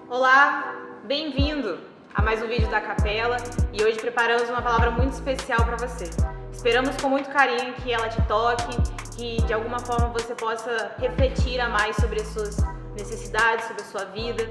Olá, bem-vindo a mais um vídeo da Capela e hoje preparamos uma palavra muito especial para você. Esperamos com muito carinho que ela te toque, que de alguma forma você possa refletir a mais sobre as suas necessidades, sobre a sua vida.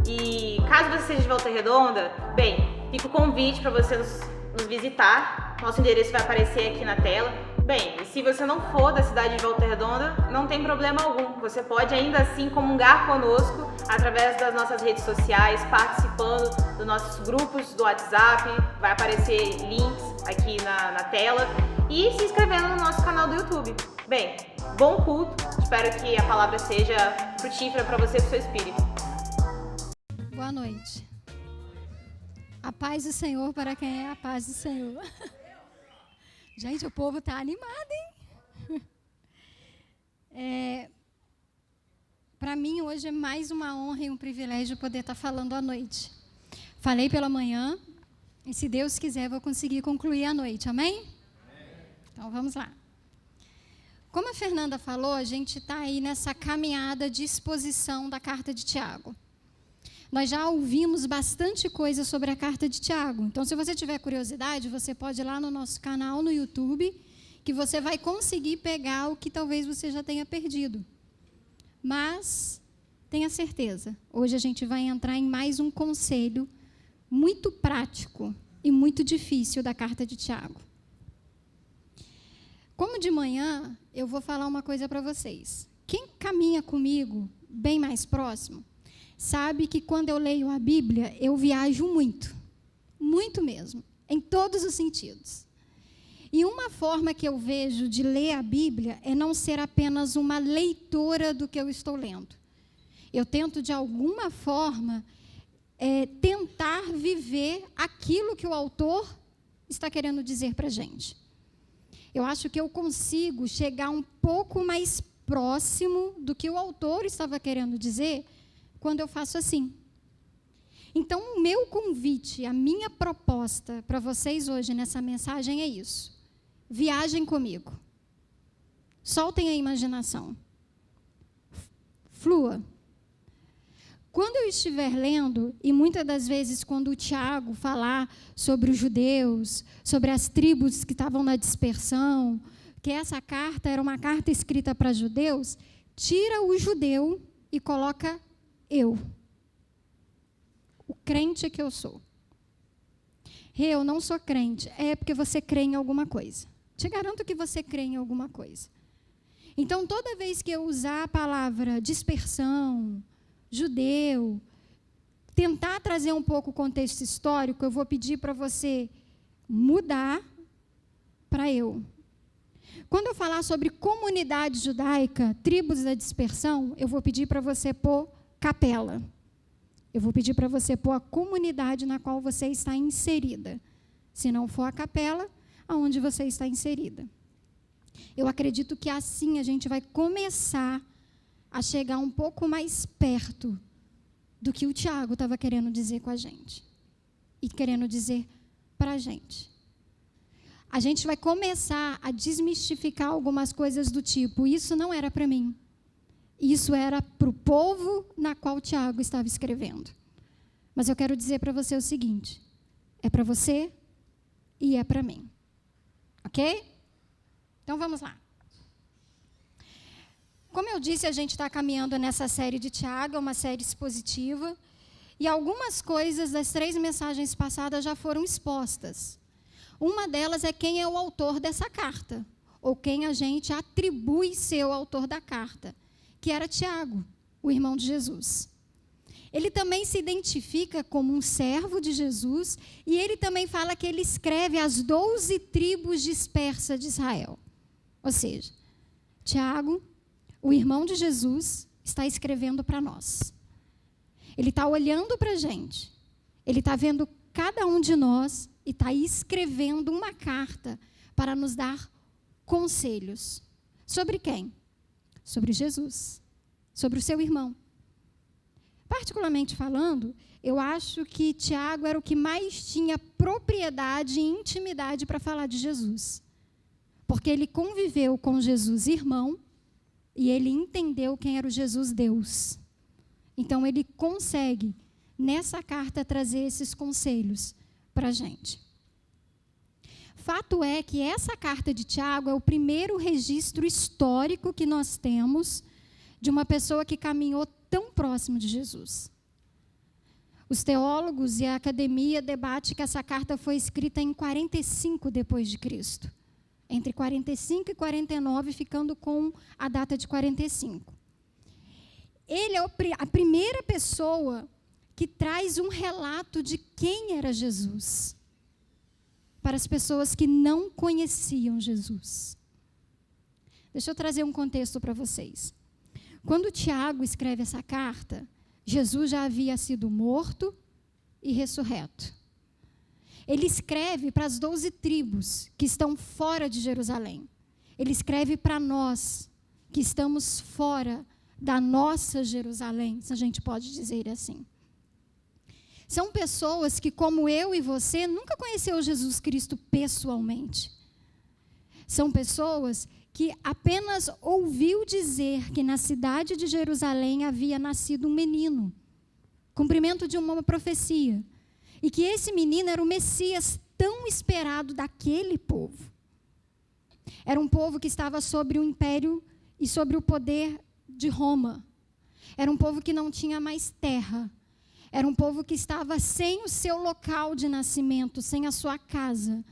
E caso você seja de Volta Redonda, bem, fica o convite para você nos visitar. Nosso endereço vai aparecer aqui na tela. Bem, e se você não for da cidade de Volta Redonda, não tem problema algum. Você pode ainda assim comungar conosco através das nossas redes sociais, participando dos nossos grupos do WhatsApp. Vai aparecer links aqui na tela e se inscrevendo no nosso canal do YouTube. Bem, bom culto. Espero que a palavra seja frutífera para você e para o seu espírito. Boa noite. A paz do Senhor para quem é a paz do Senhor. Gente, o povo está animado, hein? Para mim, hoje é mais uma honra e um privilégio poder estar falando à noite. Falei pela manhã e, se Deus quiser, vou conseguir concluir à noite, amém? Amém. Então, vamos lá. Como a Fernanda falou, a gente está aí nessa caminhada de exposição da carta de Tiago. Nós já ouvimos bastante coisa sobre a carta de Tiago. Então, se você tiver curiosidade, você pode ir lá no nosso canal no YouTube, que você vai conseguir pegar o que talvez você já tenha perdido. Mas, tenha certeza, hoje a gente vai entrar em mais um conselho muito prático e muito difícil da carta de Tiago. Como de manhã, eu vou falar uma coisa para vocês. Quem caminha comigo bem mais próximo, sabe que quando eu leio a Bíblia, eu viajo muito. Muito mesmo. Em todos os sentidos. E uma forma que eu vejo de ler a Bíblia é não ser apenas uma leitora do que eu estou lendo. Eu tento, de alguma forma, tentar viver aquilo que o autor está querendo dizer para a gente. Eu acho que eu consigo chegar um pouco mais próximo do que o autor estava querendo dizer quando eu faço assim. Então, o meu convite, a minha proposta para vocês hoje nessa mensagem é isso. Viajem comigo. Soltem a imaginação. Flua. Quando eu estiver lendo, e muitas das vezes quando o Tiago falar sobre os judeus, sobre as tribos que estavam na dispersão, que essa carta era uma carta escrita para judeus, tira o judeu e coloca eu, o crente que eu sou. Eu não sou crente. É porque você crê em alguma coisa. Te garanto que você crê em alguma coisa. Então, toda vez que eu usar a palavra dispersão, judeu, tentar trazer um pouco o contexto histórico, eu vou pedir para você mudar para eu. Quando eu falar sobre comunidade judaica, tribos da dispersão, eu vou pedir para você pôr capela. Eu vou pedir para você pôr a comunidade na qual você está inserida. Se não for a capela, aonde você está inserida. Eu acredito que assim a gente vai começar a chegar um pouco mais perto do que o Tiago estava querendo dizer com a gente. E querendo dizer para a gente. A gente vai começar a desmistificar algumas coisas do tipo, isso não era para mim. Isso era para o povo na qual Tiago estava escrevendo. Mas eu quero dizer para você o seguinte, é para você e é para mim. Ok? Então vamos lá. Como eu disse, a gente está caminhando nessa série de Tiago, uma série expositiva, e algumas coisas das 3 mensagens passadas já foram expostas. Uma delas é quem é o autor dessa carta, ou quem a gente atribui ser o autor da carta, que era Tiago, o irmão de Jesus. Ele também se identifica como um servo de Jesus, e ele também fala que ele escreve as 12 tribos dispersas de Israel. Ou seja, Tiago, o irmão de Jesus, está escrevendo para nós. Ele está olhando para a gente. Ele está vendo cada um de nós e está escrevendo uma carta para nos dar conselhos. Sobre quem? Sobre Jesus. Sobre o seu irmão. Particularmente falando, eu acho que Tiago era o que mais tinha propriedade e intimidade para falar de Jesus. Porque ele conviveu com Jesus irmão e ele entendeu quem era o Jesus Deus. Então, ele consegue, nessa carta, trazer esses conselhos para a gente. Fato é que essa carta de Tiago é o primeiro registro histórico que nós temos de uma pessoa que caminhou tão próximo de Jesus. Os teólogos e a academia debatem que essa carta foi escrita em 45 depois de Cristo. Entre 45 e 49, ficando com a data de 45. Ele é a primeira pessoa que traz um relato de quem era Jesus para as pessoas que não conheciam Jesus. Deixa eu trazer um contexto para vocês. Quando Tiago escreve essa carta, Jesus já havia sido morto e ressurreto. Ele escreve para as 12 tribos que estão fora de Jerusalém. Ele escreve para nós que estamos fora da nossa Jerusalém, se a gente pode dizer assim. São pessoas que, como eu e você, nunca conheceu Jesus Cristo pessoalmente. São pessoas que apenas ouviu dizer que na cidade de Jerusalém havia nascido um menino, cumprimento de uma profecia, e que esse menino era o Messias tão esperado daquele povo. Era um povo que estava sobre o império e sobre o poder de Roma. Era um povo que não tinha mais terra. Era um povo que estava sem o seu local de nascimento, sem a sua casa.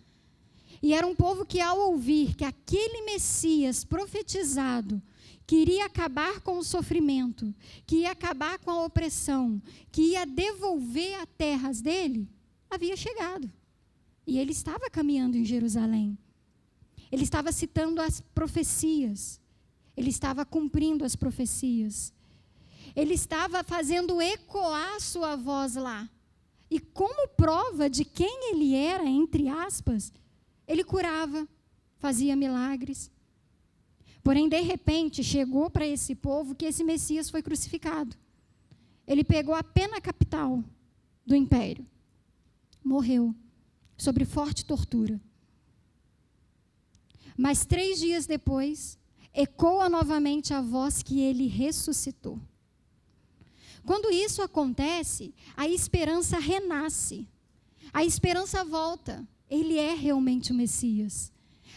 E era um povo que, ao ouvir que aquele Messias profetizado, que iria acabar com o sofrimento, que ia acabar com a opressão, que ia devolver as terras dele, havia chegado. E ele estava caminhando em Jerusalém. Ele estava citando as profecias. Ele estava cumprindo as profecias. Ele estava fazendo ecoar a sua voz lá. E como prova de quem ele era, entre aspas, ele curava, fazia milagres. Porém, de repente, chegou para esse povo que esse Messias foi crucificado. Ele pegou a pena capital do império. Morreu, sob forte tortura. Mas 3 dias depois, ecoa novamente a voz que ele ressuscitou. Quando isso acontece, a esperança renasce. A esperança volta. Ele é realmente o Messias.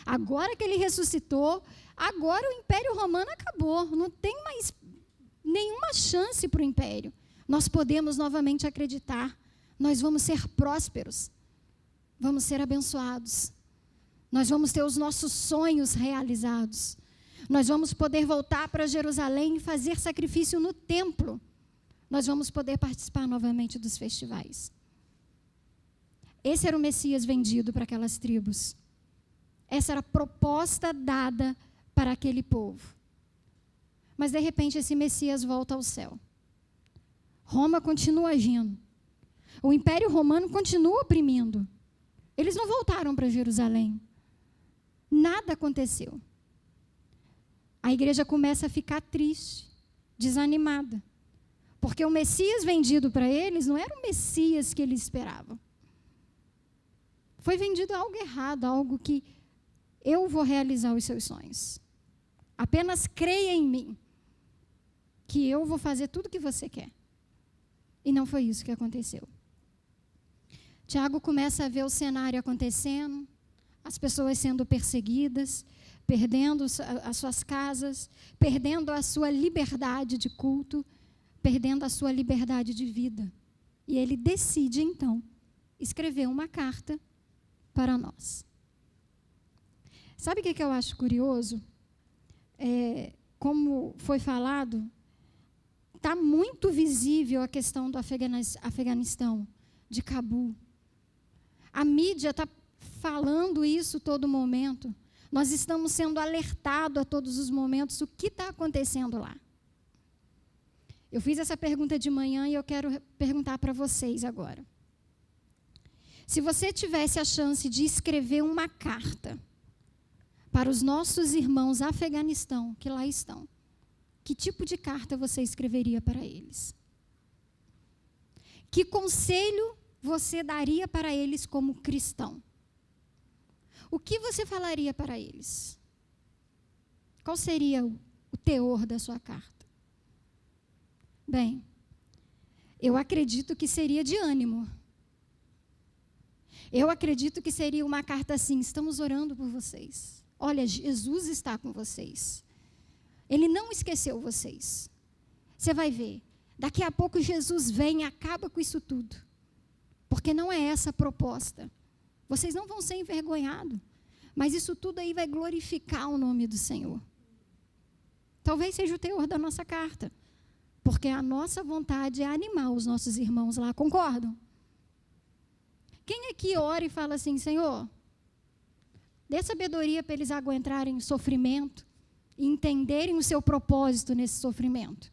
Agora que ele ressuscitou, agora o Império Romano acabou. Não tem mais nenhuma chance para o Império. Nós podemos novamente acreditar. Nós vamos ser prósperos. Vamos ser abençoados. Nós vamos ter os nossos sonhos realizados. Nós vamos poder voltar para Jerusalém e fazer sacrifício no templo. Nós vamos poder participar novamente dos festivais. Esse era o Messias vendido para aquelas tribos. Essa era a proposta dada para aquele povo. Mas, de repente, esse Messias volta ao céu. Roma continua agindo. O Império Romano continua oprimindo. Eles não voltaram para Jerusalém. Nada aconteceu. A igreja começa a ficar triste, desanimada. Porque o Messias vendido para eles não era o Messias que eles esperavam. Foi vendido algo errado, algo que eu vou realizar os seus sonhos. Apenas creia em mim, que eu vou fazer tudo o que você quer. E não foi isso que aconteceu. Tiago começa a ver o cenário acontecendo, as pessoas sendo perseguidas, perdendo as suas casas, perdendo a sua liberdade de culto, perdendo a sua liberdade de vida. E ele decide, então, escrever uma carta para nós. Sabe o que eu acho curioso? Como foi falado, está muito visível a questão do Afeganistão, de Cabul. A mídia está falando isso todo momento. Nós estamos sendo alertados a todos os momentos o que está acontecendo lá. Eu fiz essa pergunta de manhã e eu quero perguntar para vocês agora. Se você tivesse a chance de escrever uma carta para os nossos irmãos Afeganistão, que lá estão, que tipo de carta você escreveria para eles? Que conselho você daria para eles como cristão? O que você falaria para eles? Qual seria o teor da sua carta? Bem, eu acredito que seria de ânimo. Eu acredito que seria uma carta assim: estamos orando por vocês. Olha, Jesus está com vocês. Ele não esqueceu vocês. Você vai ver, daqui a pouco Jesus vem e acaba com isso tudo. Porque não é essa a proposta. Vocês não vão ser envergonhados, mas isso tudo aí vai glorificar o nome do Senhor. Talvez seja o teor da nossa carta, porque a nossa vontade é animar os nossos irmãos lá, concordam? Quem aqui ora e fala assim: Senhor, dê sabedoria para eles aguentarem o sofrimento e entenderem o seu propósito nesse sofrimento?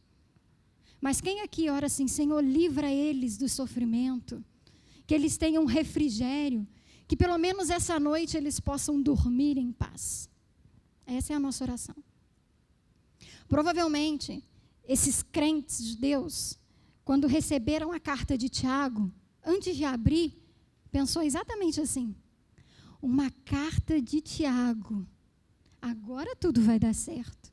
Mas quem aqui ora assim: Senhor, livra eles do sofrimento, que eles tenham refrigério, que pelo menos essa noite eles possam dormir em paz? Essa é a nossa oração. Provavelmente, esses crentes de Deus, quando receberam a carta de Tiago, antes de abrir, pensou exatamente assim: uma carta de Tiago, agora tudo vai dar certo.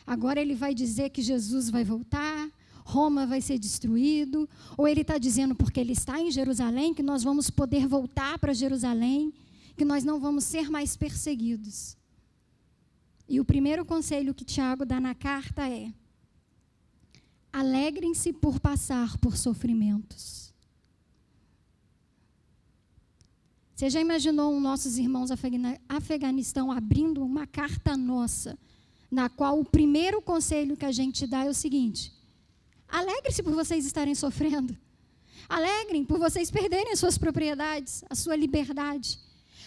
Agora ele vai dizer que Jesus vai voltar, Roma vai ser destruído, ou ele está dizendo porque ele está em Jerusalém que nós vamos poder voltar para Jerusalém, que nós não vamos ser mais perseguidos. E o primeiro conselho que Tiago dá na carta é: alegrem-se por passar por sofrimentos. Você já imaginou nossos irmãos Afeganistão abrindo uma carta nossa, na qual o primeiro conselho que a gente dá é o seguinte: alegre-se por vocês estarem sofrendo. Alegrem por vocês perderem as suas propriedades, a sua liberdade.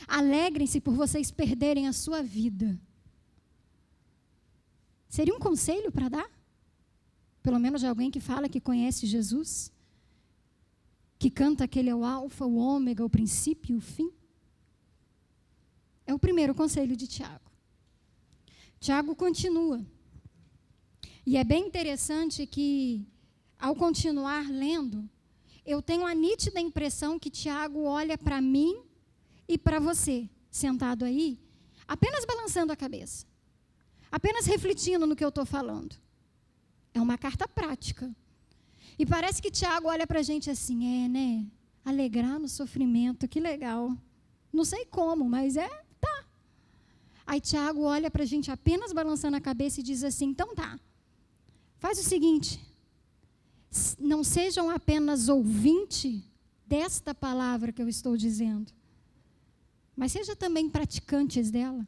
Alegrem-se por vocês perderem a sua vida. Seria um conselho para dar? Pelo menos de alguém que fala que conhece Jesus? Que canta que ele é o alfa, o ômega, o princípio e o fim? É o primeiro conselho de Tiago. Tiago continua. E é bem interessante que, ao continuar lendo, eu tenho a nítida impressão que Tiago olha para mim e para você, sentado aí, apenas balançando a cabeça, apenas refletindo no que eu estou falando. É uma carta prática. E parece que Tiago olha para a gente assim: né? Alegrar no sofrimento, que legal. Não sei como, mas tá. Aí Tiago olha para a gente apenas balançando a cabeça e diz assim: então tá, faz o seguinte, não sejam apenas ouvinte desta palavra que eu estou dizendo, mas seja também praticantes dela.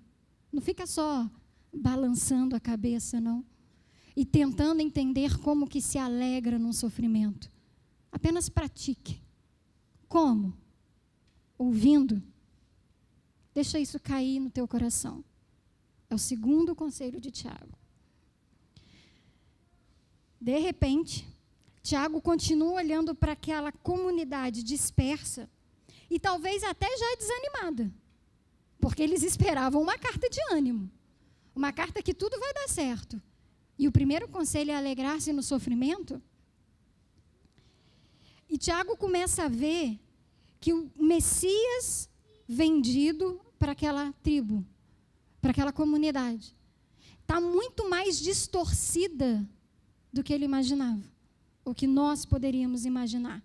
Não fica só balançando a cabeça, não. E tentando entender como que se alegra num sofrimento. Apenas pratique. Como? Ouvindo. Deixa isso cair no teu coração. É o segundo conselho de Tiago. De repente, Tiago continua olhando para aquela comunidade dispersa e talvez até já desanimada, porque eles esperavam uma carta de ânimo, uma carta que tudo vai dar certo. E o primeiro conselho é alegrar-se no sofrimento. E Tiago começa a ver que o Messias vendido para aquela tribo, para aquela comunidade, está muito mais distorcida do que ele imaginava, ou que nós poderíamos imaginar.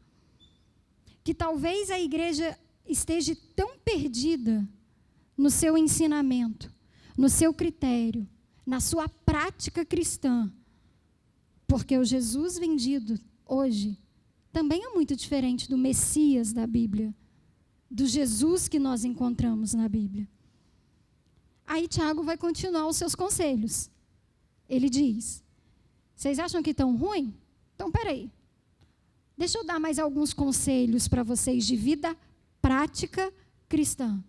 Que talvez a igreja esteja tão perdida no seu ensinamento, no seu critério, na sua prática cristã, porque o Jesus vendido hoje também é muito diferente do Messias da Bíblia, do Jesus que nós encontramos na Bíblia. Aí Tiago vai continuar os seus conselhos. Ele diz: vocês acham que estão ruim? Então, peraí, deixa eu dar mais alguns conselhos para vocês de vida prática cristã.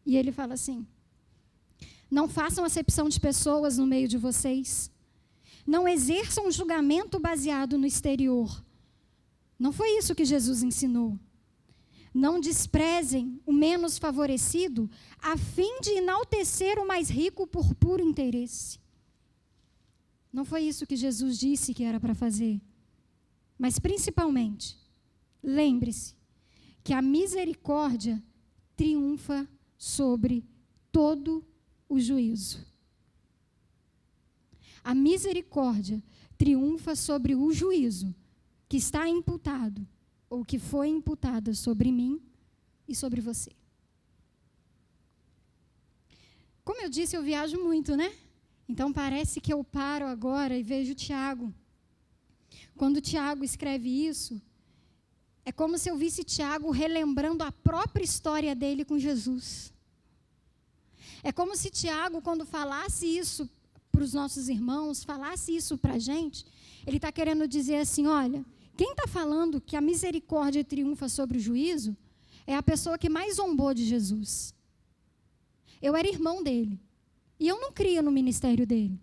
E ele fala assim: não façam acepção de pessoas no meio de vocês. Não exerçam um julgamento baseado no exterior. Não foi isso que Jesus ensinou. Não desprezem o menos favorecido, a fim de enaltecer o mais rico por puro interesse. Não foi isso que Jesus disse que era para fazer. Mas, principalmente, lembre-se que a misericórdia triunfa sobre todo o juízo. A misericórdia triunfa sobre o juízo. que está imputado, ou que foi imputada sobre mim e sobre você. Como eu disse, eu viajo muito, né? Então parece que eu paro agora e vejo Tiago. Quando Tiago escreve isso, é como se eu visse Tiago relembrando a própria história dele com Jesus. É como se Tiago, quando falasse isso para os nossos irmãos, falasse isso para a gente, ele está querendo dizer assim, olha, quem está falando que a misericórdia triunfa sobre o juízo é a pessoa que mais zombou de Jesus. Eu era irmão dele. E eu não cria no ministério dele.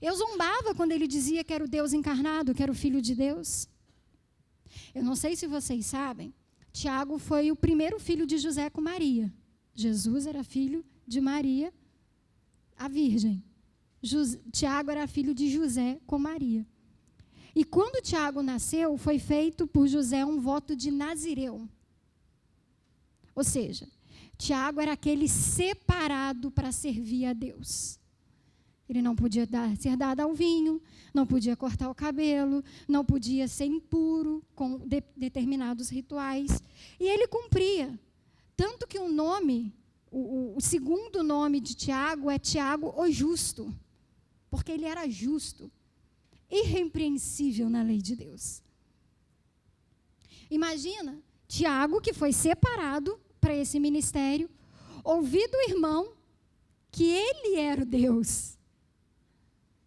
Eu zombava quando ele dizia que era o Deus encarnado, que era o Filho de Deus. Eu não sei se vocês sabem, Tiago foi o primeiro filho de José com Maria. Jesus era filho de Maria, a Virgem. Tiago era filho de José com Maria. E quando Tiago nasceu, foi feito por José um voto de nazireu. Ou seja, Tiago era aquele separado para servir a Deus. Ele não podia ser dado ao vinho, não podia cortar o cabelo, não podia ser impuro com determinados rituais. E ele cumpria. Tanto que o nome, o segundo nome de Tiago é Tiago o Justo. Porque ele era justo, irrepreensível na lei de Deus. Imagina, Tiago, que foi separado para esse ministério, ouvir do irmão que ele era o Deus.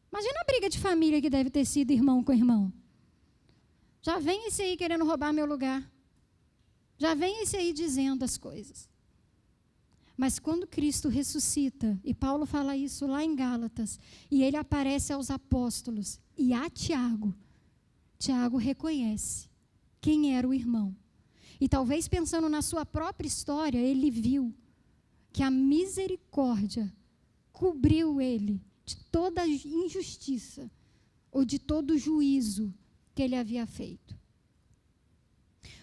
Imagina a briga de família que deve ter sido irmão com irmão. Já vem esse aí querendo roubar meu lugar. Já vem esse aí dizendo as coisas. Mas quando Cristo ressuscita, e Paulo fala isso lá em Gálatas, e ele aparece aos apóstolos e a Tiago, Tiago reconhece quem era o irmão. E talvez pensando na sua própria história, ele viu que a misericórdia cobriu ele de toda injustiça ou de todo juízo que ele havia feito.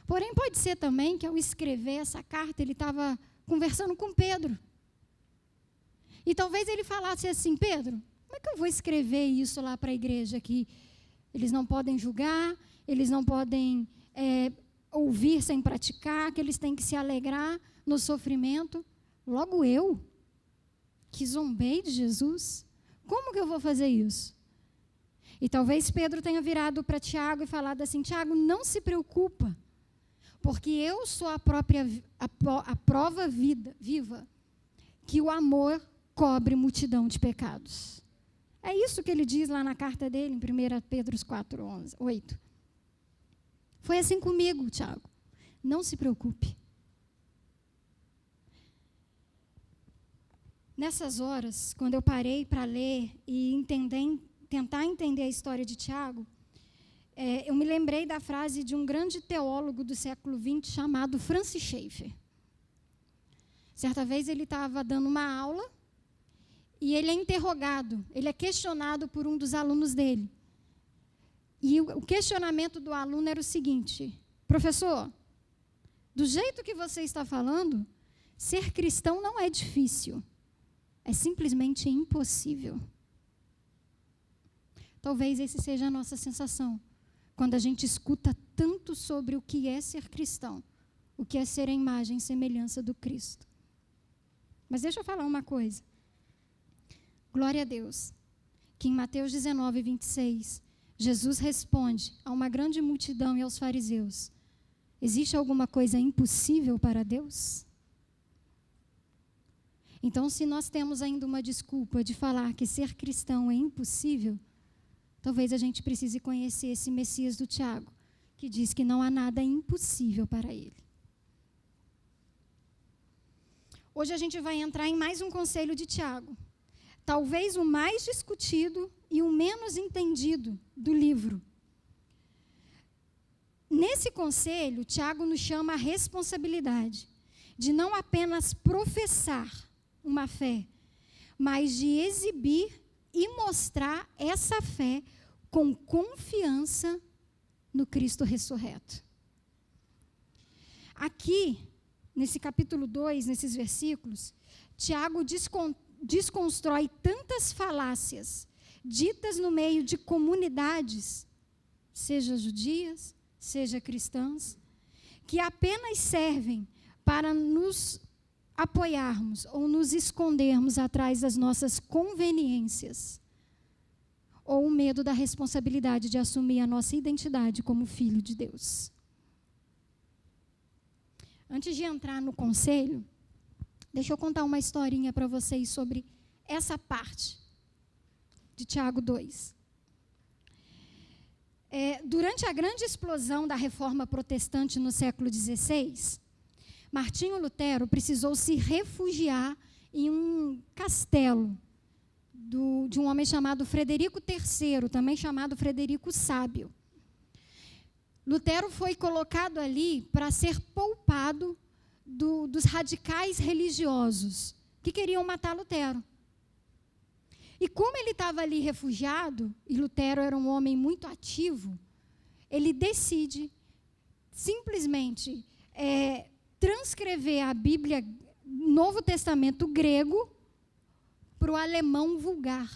Porém, pode ser também que ao escrever essa carta, ele estava conversando com Pedro. E talvez ele falasse assim, Pedro, como é que eu vou escrever isso lá para a igreja que eles não podem julgar, eles não podem ouvir sem praticar, que eles têm que se alegrar no sofrimento. Logo eu, que zombei de Jesus, como que eu vou fazer isso? E talvez Pedro tenha virado para Tiago e falado assim, Tiago, não se preocupa, porque eu sou a prova viva que o amor cobre multidão de pecados. É isso que ele diz lá na carta dele, em 1 Pedro 4:8. Foi assim comigo, Tiago. Não se preocupe. Nessas horas, quando eu parei para ler e tentar entender a história de Tiago, eu me lembrei da frase de um grande teólogo do século XX chamado Francis Schaeffer. Certa vez ele estava dando uma aula e ele é interrogado, ele é questionado por um dos alunos dele. E o questionamento do aluno era o seguinte, professor, do jeito que você está falando, ser cristão não é difícil, é simplesmente impossível. Talvez essa seja a nossa sensação, quando a gente escuta tanto sobre o que é ser cristão, o que é ser a imagem e semelhança do Cristo. Mas deixa eu falar uma coisa. Glória a Deus, que em Mateus 19:26, Jesus responde a uma grande multidão e aos fariseus, existe alguma coisa impossível para Deus? Então, se nós temos ainda uma desculpa de falar que ser cristão é impossível, talvez a gente precise conhecer esse Messias do Tiago, que diz que não há nada impossível para ele. Hoje a gente vai entrar em mais um conselho de Tiago, talvez o mais discutido e o menos entendido do livro. Nesse conselho, Tiago nos chama a responsabilidade de não apenas professar uma fé, mas de exibir e mostrar essa fé com confiança no Cristo ressurreto. Aqui, nesse capítulo 2, nesses versículos, Tiago desconstrói tantas falácias ditas no meio de comunidades seja judias, seja cristãs, que apenas servem para nos apoiarmos ou nos escondermos atrás das nossas conveniências, ou o medo da responsabilidade de assumir a nossa identidade como filho de Deus. Antes de entrar no conselho, deixa eu contar uma historinha para vocês sobre essa parte de Tiago 2. Durante a grande explosão da reforma protestante no século XVI, Martinho Lutero precisou se refugiar em um castelo de um homem chamado Frederico III, também chamado Frederico Sábio. Lutero foi colocado ali para ser poupado dos radicais religiosos que queriam matar Lutero. E como ele estava ali refugiado, e Lutero era um homem muito ativo, ele decide simplesmente transcrever a Bíblia, Novo Testamento grego, para o alemão vulgar.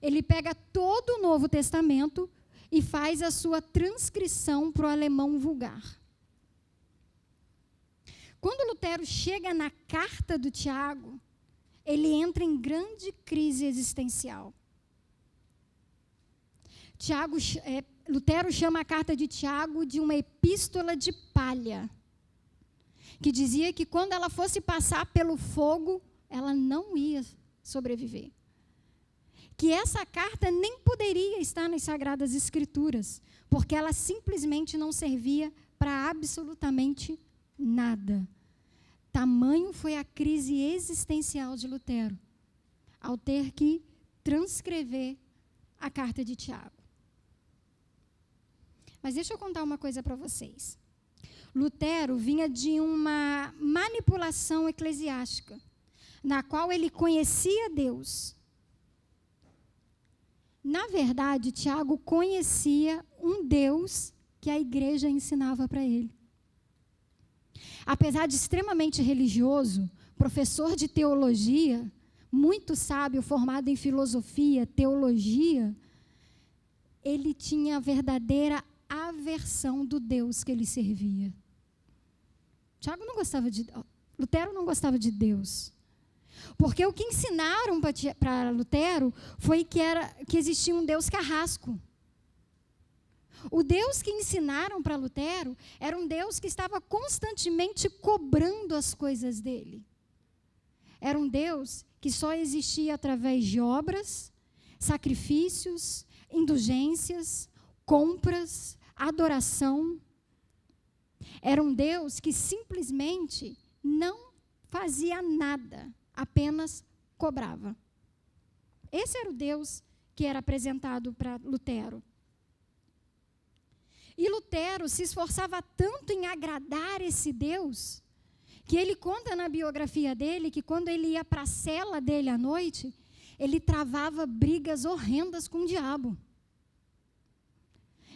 Ele pega todo o Novo Testamento e faz a sua transcrição para o alemão vulgar. Quando Lutero chega na carta do Tiago, ele entra em grande crise existencial. Lutero chama a carta de Tiago de uma epístola de palha, que dizia que quando ela fosse passar pelo fogo, ela não ia sobreviver. Que essa carta nem poderia estar nas Sagradas Escrituras, porque ela simplesmente não servia para absolutamente nada. Tamanho foi a crise existencial de Lutero, ao ter que transcrever a carta de Tiago. Mas deixa eu contar uma coisa para vocês. Lutero vinha de uma manipulação eclesiástica, na qual ele conhecia Deus. Na verdade, Tiago conhecia um Deus que a igreja ensinava para ele. Apesar de extremamente religioso, professor de teologia, muito sábio, formado em filosofia, teologia, ele tinha a verdadeira aversão do Deus que ele servia. Lutero não gostava de Deus. Porque o que ensinaram para Lutero foi que existia um Deus carrasco. O Deus que ensinaram para Lutero era um Deus que estava constantemente cobrando as coisas dele. Era um Deus que só existia através de obras, sacrifícios, indulgências, compras, adoração. Era um Deus que simplesmente não fazia nada, apenas cobrava. Esse era o Deus que era apresentado para Lutero. E Lutero se esforçava tanto em agradar esse Deus, que ele conta na biografia dele que quando ele ia para a cela dele à noite, ele travava brigas horrendas com o diabo.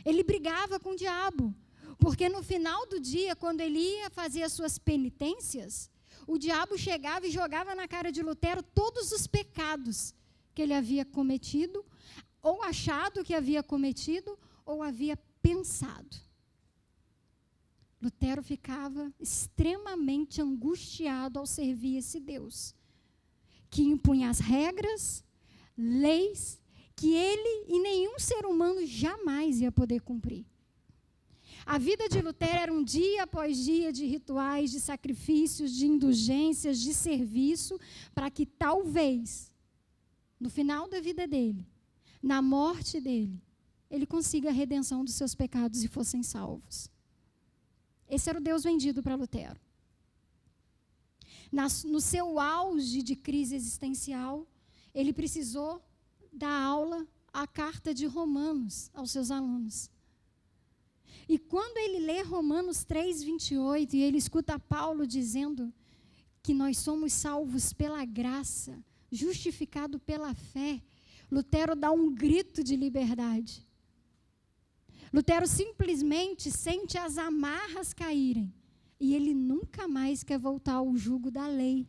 Ele brigava com o diabo, porque no final do dia, quando ele ia fazer as suas penitências, o diabo chegava e jogava na cara de Lutero todos os pecados que ele havia cometido, ou achado que havia cometido, ou havia pensado. Lutero ficava extremamente angustiado ao servir esse Deus, que impunha as regras, leis, que ele e nenhum ser humano jamais ia poder cumprir. A vida de Lutero era um dia após dia de rituais, de sacrifícios, de indulgências, de serviço, para que talvez, no final da vida dele, na morte dele, ele consiga a redenção dos seus pecados e fossem salvos. Esse era o Deus vendido para Lutero. No seu auge de crise existencial, ele precisou dar aula à carta de Romanos aos seus alunos. E quando ele lê Romanos 3:28 e ele escuta Paulo dizendo que nós somos salvos pela graça, justificado pela fé, Lutero dá um grito de liberdade. Lutero simplesmente sente as amarras caírem e ele nunca mais quer voltar ao jugo da lei,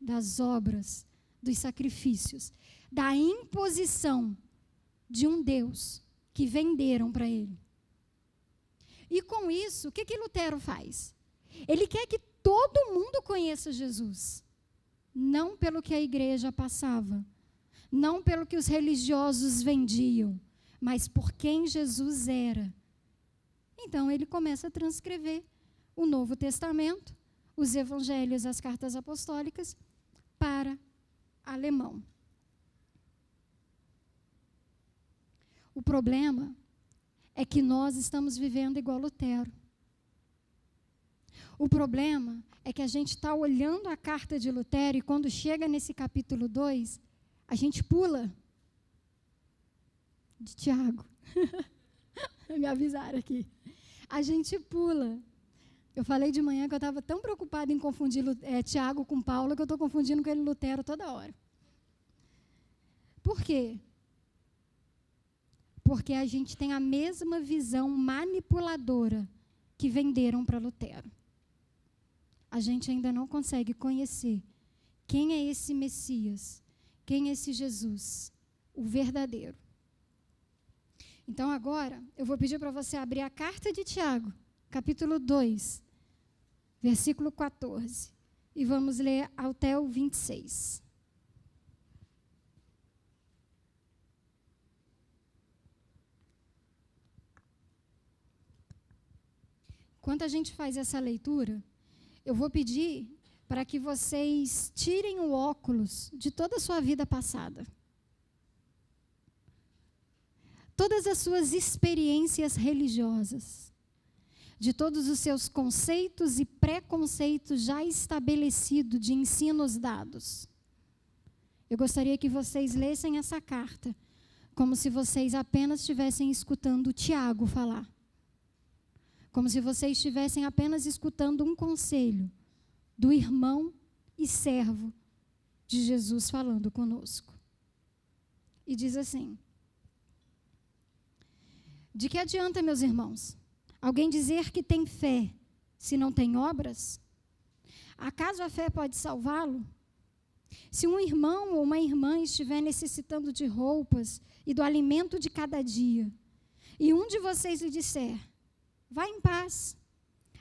das obras, dos sacrifícios, da imposição de um Deus que venderam para ele. E com isso, o que Lutero faz? Ele quer que todo mundo conheça Jesus. Não pelo que a igreja passava, não pelo que os religiosos vendiam, mas por quem Jesus era. Então ele começa a transcrever o Novo Testamento, os evangelhos, as cartas apostólicas, para alemão. O problema é que nós estamos vivendo igual Lutero. O problema é que a gente está olhando a carta de Lutero e quando chega nesse capítulo 2, a gente pula de Tiago. Me avisaram aqui. A gente pula. Eu falei de manhã que eu estava tão preocupada em confundir Tiago com Paulo que eu estou confundindo com ele Lutero toda hora. Por quê? Porque a gente tem a mesma visão manipuladora que venderam para Lutero. A gente ainda não consegue conhecer quem é esse Messias, quem é esse Jesus, o verdadeiro. Então agora, eu vou pedir para você abrir a carta de Tiago, capítulo 2, versículo 14, e vamos ler até o 26. Enquanto a gente faz essa leitura, eu vou pedir para que vocês tirem o óculos de toda a sua vida passada. Todas as suas experiências religiosas, de todos os seus conceitos e preconceitos já estabelecidos de ensinos dados. Eu gostaria que vocês lessem essa carta como se vocês apenas estivessem escutando Tiago falar. Como se vocês estivessem apenas escutando um conselho do irmão e servo de Jesus falando conosco. E diz assim: de que adianta, meus irmãos, alguém dizer que tem fé se não tem obras? Acaso a fé pode salvá-lo? Se um irmão ou uma irmã estiver necessitando de roupas e do alimento de cada dia, e um de vocês lhe disser: vá em paz,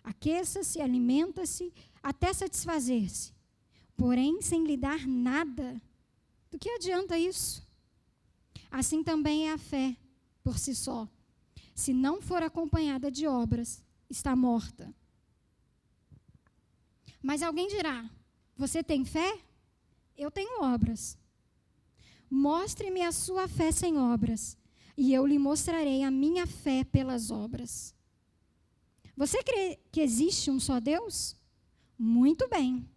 aqueça-se, alimenta-se, até satisfazer-se, porém sem lhe dar nada, do que adianta isso? Assim também é a fé, por si só. Se não for acompanhada de obras, está morta. Mas alguém dirá: você tem fé? Eu tenho obras. Mostre-me a sua fé sem obras, e eu lhe mostrarei a minha fé pelas obras. Você crê que existe um só Deus? Muito bem.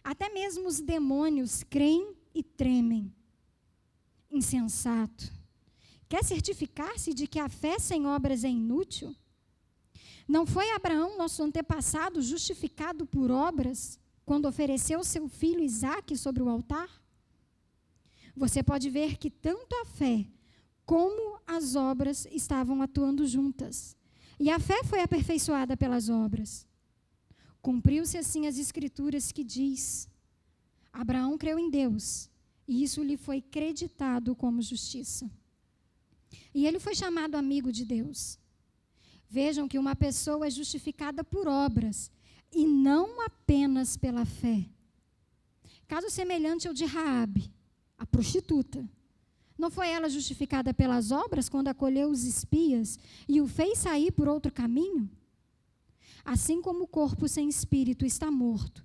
Até mesmo os demônios creem e tremem. Insensato. Quer certificar-se de que a fé sem obras é inútil? Não foi Abraão, nosso antepassado, justificado por obras, quando ofereceu seu filho Isaque sobre o altar? Você pode ver que tanto a fé como as obras estavam atuando juntas. E a fé foi aperfeiçoada pelas obras. Cumpriu-se assim as escrituras que diz: Abraão creu em Deus, e isso lhe foi creditado como justiça. E ele foi chamado amigo de Deus. Vejam que uma pessoa é justificada por obras, e não apenas pela fé. Caso semelhante ao de Raabe, a prostituta. Não foi ela justificada pelas obras quando acolheu os espias e o fez sair por outro caminho? Assim como o corpo sem espírito está morto,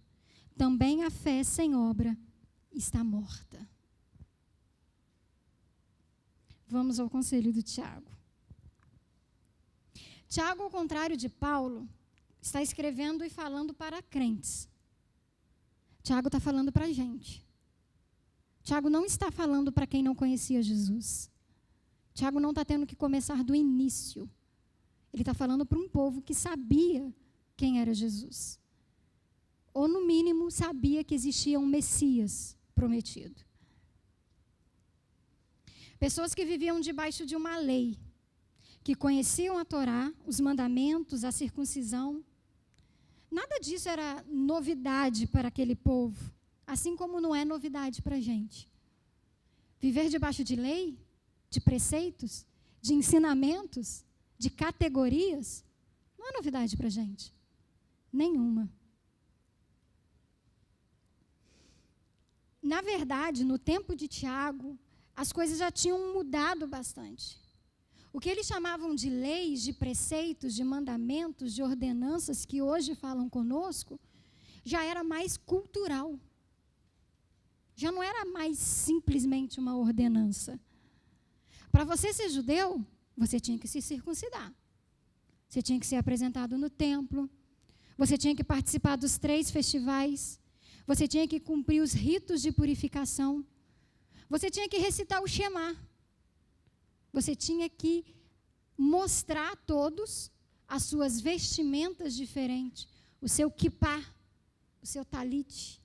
também a fé sem obra está morta. Vamos ao conselho do Tiago. Tiago, ao contrário de Paulo, está escrevendo e falando para crentes. Tiago está falando para a gente. Tiago não está falando para quem não conhecia Jesus. Tiago não está tendo que começar do início. Ele está falando para um povo que sabia quem era Jesus. Ou, no mínimo, sabia que existia um Messias prometido. Pessoas que viviam debaixo de uma lei, que conheciam a Torá, os mandamentos, a circuncisão. Nada disso era novidade para aquele povo, assim como não é novidade para a gente. Viver debaixo de lei, de preceitos, de ensinamentos, de categorias, não é novidade para a gente. Nenhuma. Na verdade, no tempo de Tiago, as coisas já tinham mudado bastante. O que eles chamavam de leis, de preceitos, de mandamentos, de ordenanças que hoje falam conosco, já era mais cultural. Já não era mais simplesmente uma ordenança. Para você ser judeu, você tinha que se circuncidar. Você tinha que ser apresentado no templo. Você tinha que participar dos 3 festivais. Você tinha que cumprir os ritos de purificação. Você tinha que recitar o Shema. Você tinha que mostrar a todos as suas vestimentas diferentes, o seu kippá, o seu talite.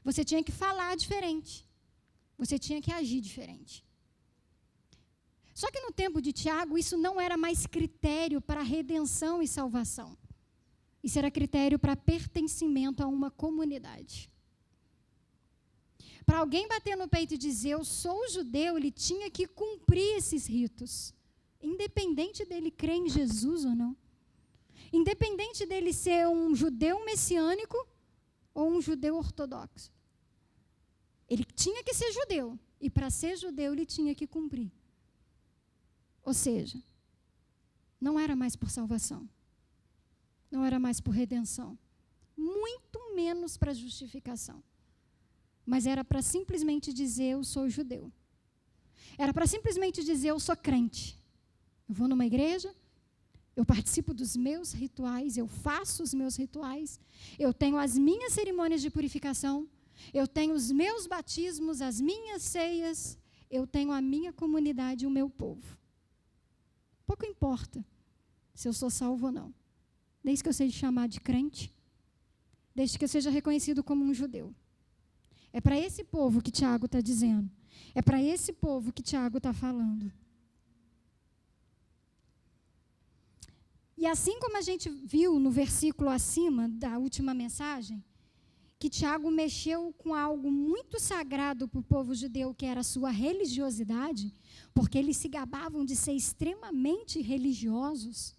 Você tinha que falar diferente. Você tinha que agir diferente. Só que no tempo de Tiago, isso não era mais critério para redenção e salvação. Isso era critério para pertencimento a uma comunidade. Para alguém bater no peito e dizer, eu sou judeu, ele tinha que cumprir esses ritos. Independente dele crer em Jesus ou não. Independente dele ser um judeu messiânico ou um judeu ortodoxo. Ele tinha que ser judeu. E para ser judeu, ele tinha que cumprir. Ou seja, não era mais por salvação. Não era mais por redenção. Muito menos para justificação. Mas era para simplesmente dizer, eu sou judeu. Era para simplesmente dizer, eu sou crente. Eu vou numa igreja, eu participo dos meus rituais, eu faço os meus rituais, eu tenho as minhas cerimônias de purificação, eu tenho os meus batismos, as minhas ceias, eu tenho a minha comunidade e o meu povo. Pouco importa se eu sou salvo ou não. Desde que eu seja chamado de crente, desde que eu seja reconhecido como um judeu. É para esse povo que Tiago está dizendo. É para esse povo que Tiago está falando. E assim como a gente viu no versículo acima da última mensagem, que Tiago mexeu com algo muito sagrado para o povo judeu, que era a sua religiosidade, porque eles se gabavam de ser extremamente religiosos,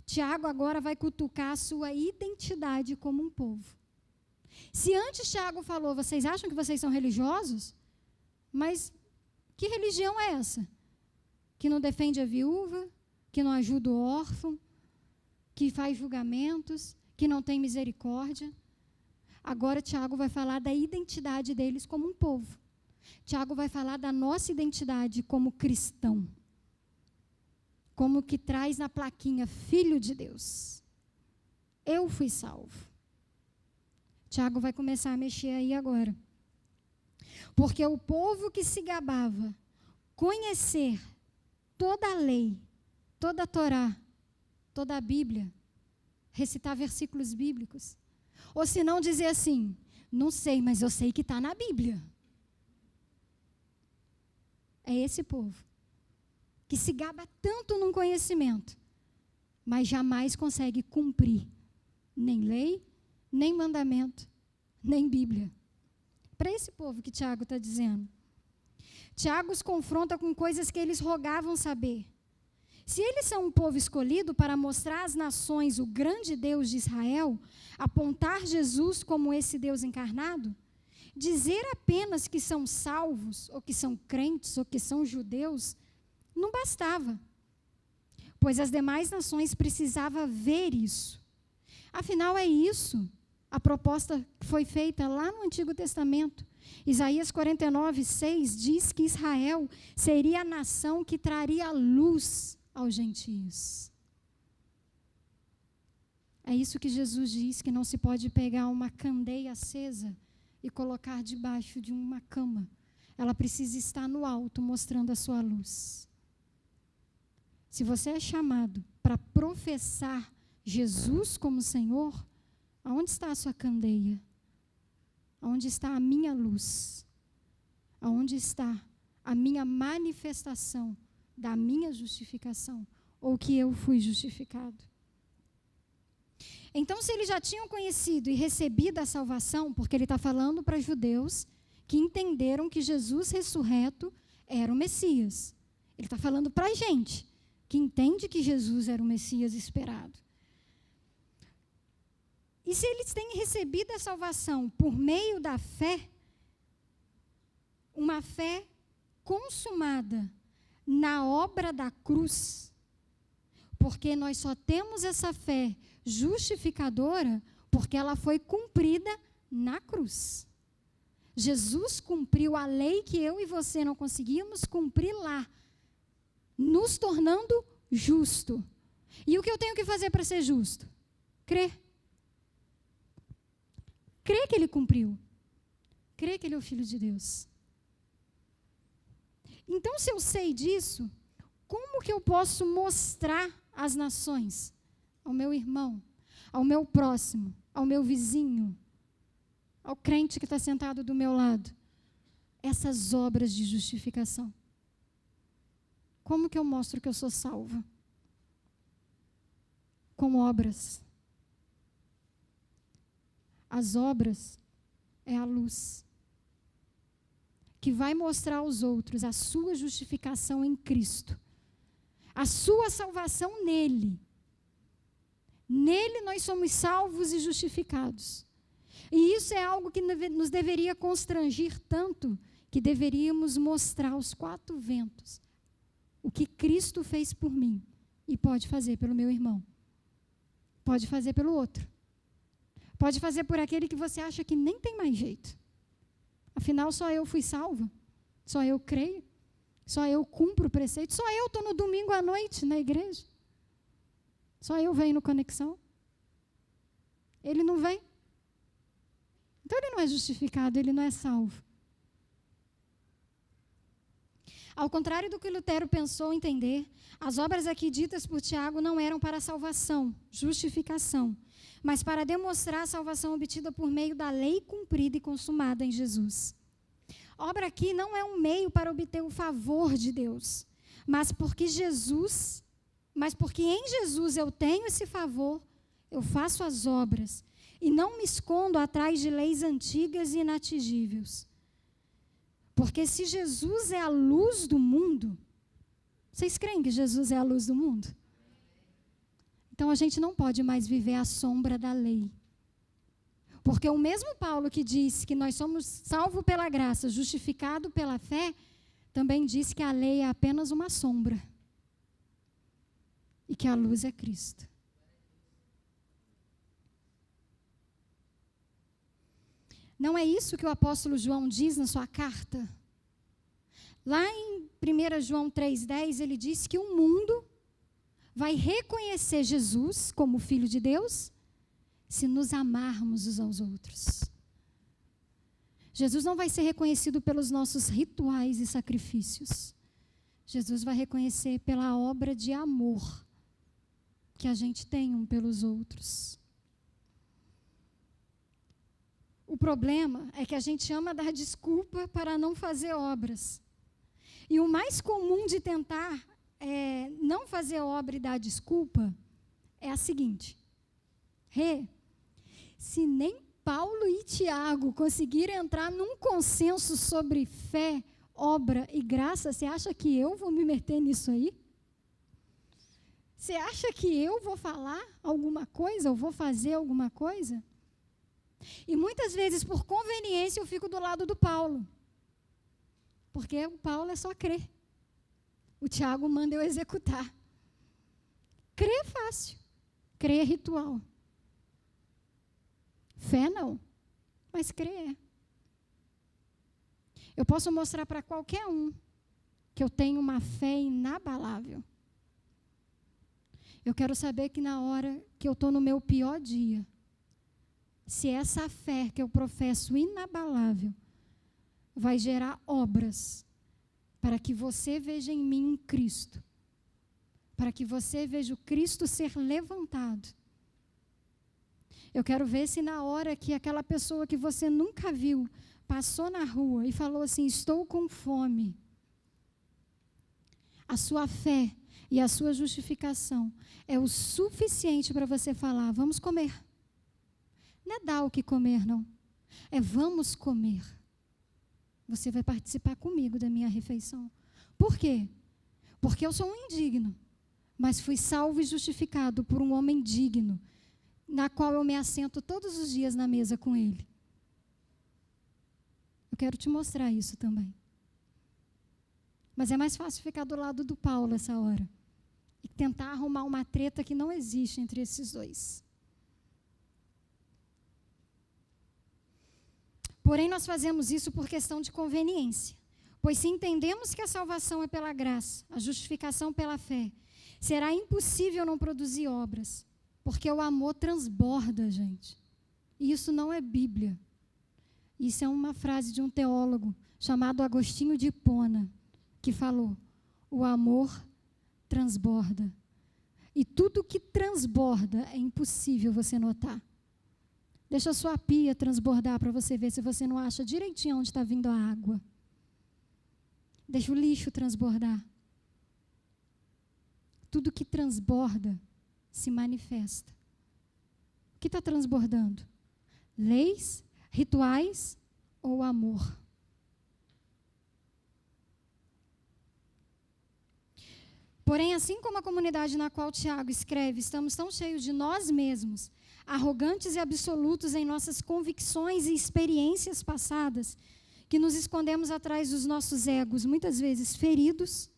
Tiago agora vai cutucar a sua identidade como um povo. Se antes Tiago falou, vocês acham que vocês são religiosos? Mas que religião é essa? Que não defende a viúva, que não ajuda o órfão, que faz julgamentos, que não tem misericórdia. Agora Tiago vai falar da identidade deles como um povo. Tiago vai falar da nossa identidade como cristão. Como que traz na plaquinha, filho de Deus. Eu fui salvo. Tiago vai começar a mexer aí agora. Porque o povo que se gabava, conhecer toda a lei, toda a Torá, toda a Bíblia, recitar versículos bíblicos, ou se não dizer assim, não sei, mas eu sei que está na Bíblia. É esse povo que se gaba tanto num conhecimento, mas jamais consegue cumprir nem lei, nem mandamento, nem Bíblia. Para esse povo que Tiago está dizendo. Tiago os confronta com coisas que eles rogavam saber. Se eles são um povo escolhido para mostrar às nações o grande Deus de Israel, apontar Jesus como esse Deus encarnado, dizer apenas que são salvos, ou que são crentes, ou que são judeus, não bastava. Pois as demais nações precisavam ver isso. Afinal, é isso a proposta que foi feita lá no Antigo Testamento. Isaías 49:6 diz que Israel seria a nação que traria luz aos gentios. É isso que Jesus diz, que não se pode pegar uma candeia acesa e colocar debaixo de uma cama. Ela precisa estar no alto, mostrando a sua luz. Se você é chamado para professar Jesus como Senhor, aonde está a sua candeia? Aonde está a minha luz? Aonde está a minha manifestação da minha justificação? Ou que eu fui justificado? Então, se eles já tinham conhecido e recebido a salvação, porque ele está falando para judeus que entenderam que Jesus ressurreto era o Messias. Ele está falando para a gente, que entende que Jesus era o Messias esperado. E se eles têm recebido a salvação por meio da fé, uma fé consumada na obra da cruz, porque nós só temos essa fé justificadora porque ela foi cumprida na cruz. Jesus cumpriu a lei que eu e você não conseguíamos cumprir lá, nos tornando justo. E o que eu tenho que fazer para ser justo? Crer. Crer que ele cumpriu. Crer que ele é o Filho de Deus. Então, se eu sei disso, como que eu posso mostrar às nações, ao meu irmão, ao meu próximo, ao meu vizinho, ao crente que está sentado do meu lado, essas obras de justificação? Como que eu mostro que eu sou salva? Com obras. As obras é a luz que vai mostrar aos outros a sua justificação em Cristo, a sua salvação nele. Nele nós somos salvos e justificados. E isso é algo que nos deveria constrangir tanto, que deveríamos mostrar aos quatro ventos o que Cristo fez por mim e pode fazer pelo meu irmão. Pode fazer pelo outro. Pode fazer por aquele que você acha que nem tem mais jeito. Afinal, só eu fui salva. Só eu creio. Só eu cumpro o preceito. Só eu estou no domingo à noite na igreja. Só eu venho no Conexão. Ele não vem. Então ele não é justificado, ele não é salvo. Ao contrário do que Lutero pensou entender, as obras aqui ditas por Tiago não eram para salvação, justificação, mas para demonstrar a salvação obtida por meio da lei cumprida e consumada em Jesus. Obra aqui não é um meio para obter o favor de Deus, mas porque em Jesus eu tenho esse favor, eu faço as obras e não me escondo atrás de leis antigas e inatingíveis. Porque se Jesus é a luz do mundo, vocês creem que Jesus é a luz do mundo? Então a gente não pode mais viver à sombra da lei. Porque o mesmo Paulo que disse que nós somos salvos pela graça, justificados pela fé, também disse que a lei é apenas uma sombra. E que a luz é Cristo. Não é isso que o apóstolo João diz na sua carta? Lá em 1 João 3,10, ele diz que o mundo vai reconhecer Jesus como Filho de Deus se nos amarmos uns aos outros. Jesus não vai ser reconhecido pelos nossos rituais e sacrifícios. Jesus vai reconhecer pela obra de amor que a gente tem um pelos outros. O problema é que a gente ama dar desculpa para não fazer obras. E o mais comum de tentar não fazer obra e dar desculpa é a seguinte: se nem Paulo e Tiago conseguiram entrar num consenso sobre fé, obra e graça, você acha que eu vou me meter nisso aí? Você acha que eu vou falar alguma coisa, ou vou fazer alguma coisa? E muitas vezes, por conveniência, eu fico do lado do Paulo. Porque o Paulo é só crer. O Tiago manda eu executar. Crer é fácil. Crer é ritual. Fé não. Mas crer é. Eu posso mostrar para qualquer um que eu tenho uma fé inabalável. Eu quero saber que na hora que eu estou no meu pior dia, se essa fé que eu professo inabalável vai gerar obras para que você veja em mim um Cristo, para que você veja o Cristo ser levantado. Eu quero ver se na hora que aquela pessoa que você nunca viu passou na rua e falou assim: estou com fome, a sua fé e a sua justificação é o suficiente para você falar: vamos comer. Não é dar o que comer, não. É vamos comer. Você vai participar comigo da minha refeição. Por quê? Porque eu sou um indigno, mas fui salvo e justificado por um homem digno, na qual eu me assento todos os dias na mesa com ele. Eu quero te mostrar isso também. Mas é mais fácil ficar do lado do Paulo essa hora e tentar arrumar uma treta que não existe entre esses dois. Porém, nós fazemos isso por questão de conveniência. Pois se entendemos que a salvação é pela graça, a justificação pela fé, será impossível não produzir obras, porque o amor transborda, gente. E isso não é Bíblia. Isso é uma frase de um teólogo chamado Agostinho de Hipona, que falou: o amor transborda. E tudo que transborda é impossível você notar. Deixa a sua pia transbordar para você ver se você não acha direitinho onde está vindo a água. Deixa o lixo transbordar. Tudo que transborda se manifesta. O que está transbordando? Leis, rituais ou amor? Porém, assim como a comunidade na qual Tiago escreve, estamos tão cheios de nós mesmos, arrogantes e absolutos em nossas convicções e experiências passadas, que nos escondemos atrás dos nossos egos, muitas vezes feridos,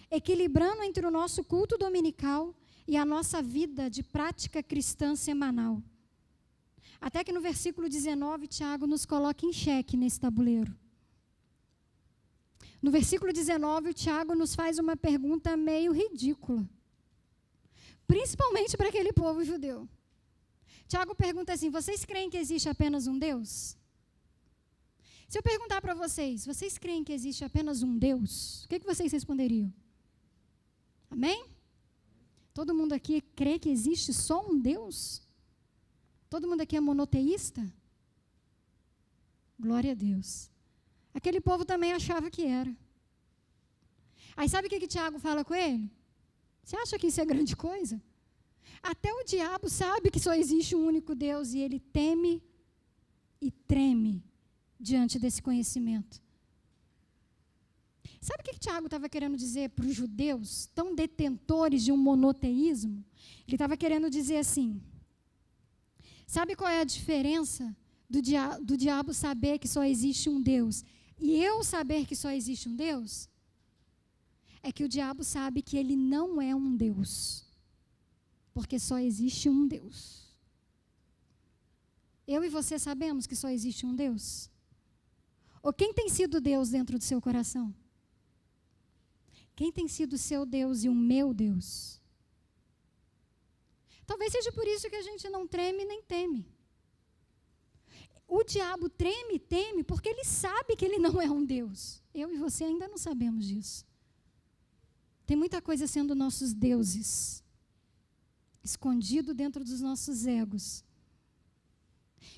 equilibrando entre o nosso culto dominical e a nossa vida de prática cristã semanal. Até que no versículo 19, Tiago nos coloca em xeque nesse tabuleiro. No versículo 19, o Tiago nos faz uma pergunta meio ridícula, principalmente para aquele povo judeu. Tiago pergunta assim: vocês creem que existe apenas um Deus? Se eu perguntar para vocês, vocês creem que existe apenas um Deus? O que vocês responderiam? Amém? Todo mundo aqui crê que existe só um Deus? Todo mundo aqui é monoteísta? Glória a Deus. Aquele povo também achava que era. Aí sabe o que Tiago fala com ele? Você acha que isso é grande coisa? Até o diabo sabe que só existe um único Deus e ele teme e treme diante desse conhecimento. Sabe o que Tiago estava querendo dizer para os judeus, tão detentores de um monoteísmo? Ele estava querendo dizer assim: sabe qual é a diferença do diabo saber que só existe um Deus e eu saber que só existe um Deus? É que o diabo sabe que ele não é um Deus, porque só existe um Deus. Eu e você sabemos que só existe um Deus? Ou quem tem sido Deus dentro do seu coração? Quem tem sido o seu Deus e o meu Deus? Talvez seja por isso que a gente não treme nem teme. O diabo treme e teme porque ele sabe que ele não é um Deus. Eu e você ainda não sabemos disso. Tem muita coisa sendo nossos deuses, escondido dentro dos nossos egos.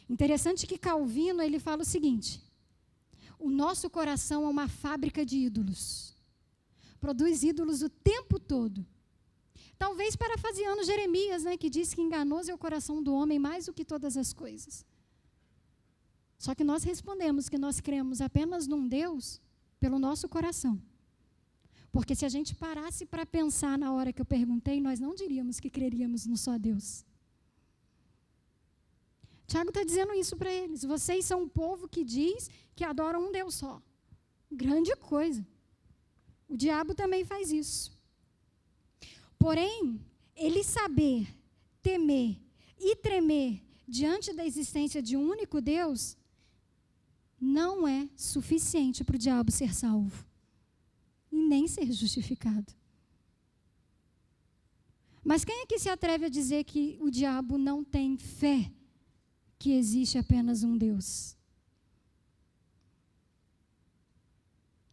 Interessante que Calvino, ele fala o seguinte: o nosso coração é uma fábrica de ídolos. Produz ídolos o tempo todo. Talvez parafraseando Jeremias, né, que diz que enganoso é o coração do homem mais do que todas as coisas. Só que nós respondemos que nós cremos apenas num Deus pelo nosso coração. Porque se a gente parasse para pensar na hora que eu perguntei, nós não diríamos que creríamos no só Deus. Tiago está dizendo isso para eles. Vocês são um povo que diz que adoram um Deus só. Grande coisa. O diabo também faz isso. Porém, ele saber, temer e tremer diante da existência de um único Deus não é suficiente para o diabo ser salvo e nem ser justificado. Mas quem é que se atreve a dizer que o diabo não tem fé que existe apenas um Deus?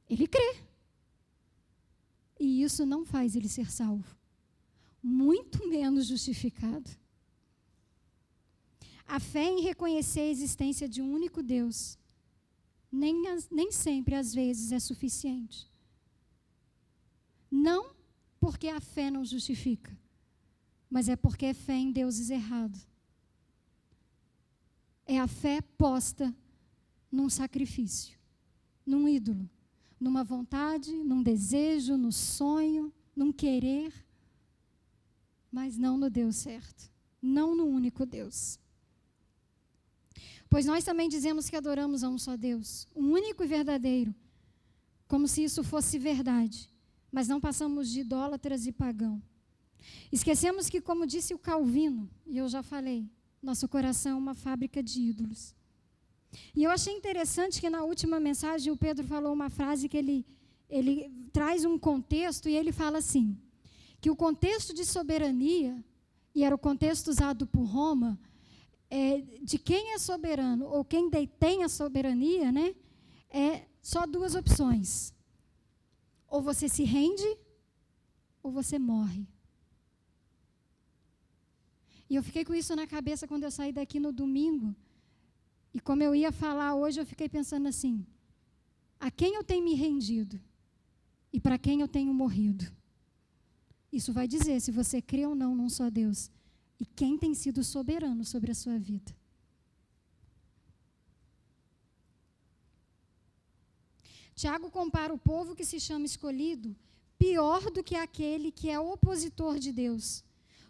Ele crê. E isso não faz ele ser salvo, muito menos justificado. A fé em reconhecer a existência de um único Deus nem sempre, às vezes, é suficiente. Não porque a fé não justifica, mas é porque é fé em deuses errados. É a fé posta num sacrifício, num ídolo, numa vontade, num desejo, no sonho, num querer, mas não no Deus certo, não no único Deus. Pois nós também dizemos que adoramos a um só Deus, um único e verdadeiro, como se isso fosse verdade, mas não passamos de idólatras e pagão. Esquecemos que, como disse o Calvino, e eu já falei, nosso coração é uma fábrica de ídolos. E eu achei interessante que na última mensagem o Pedro falou uma frase que ele traz um contexto, e ele fala assim, que o contexto de soberania, e era o contexto usado por Roma, de quem é soberano ou quem detém a soberania, né, é só duas opções. Ou você se rende, ou você morre. E eu fiquei com isso na cabeça quando eu saí daqui no domingo. E como eu ia falar hoje, eu fiquei pensando assim, a quem eu tenho me rendido e para quem eu tenho morrido? Isso vai dizer se você crê ou não num só Deus e quem tem sido soberano sobre a sua vida. Tiago compara o povo que se chama escolhido pior do que aquele que é opositor de Deus,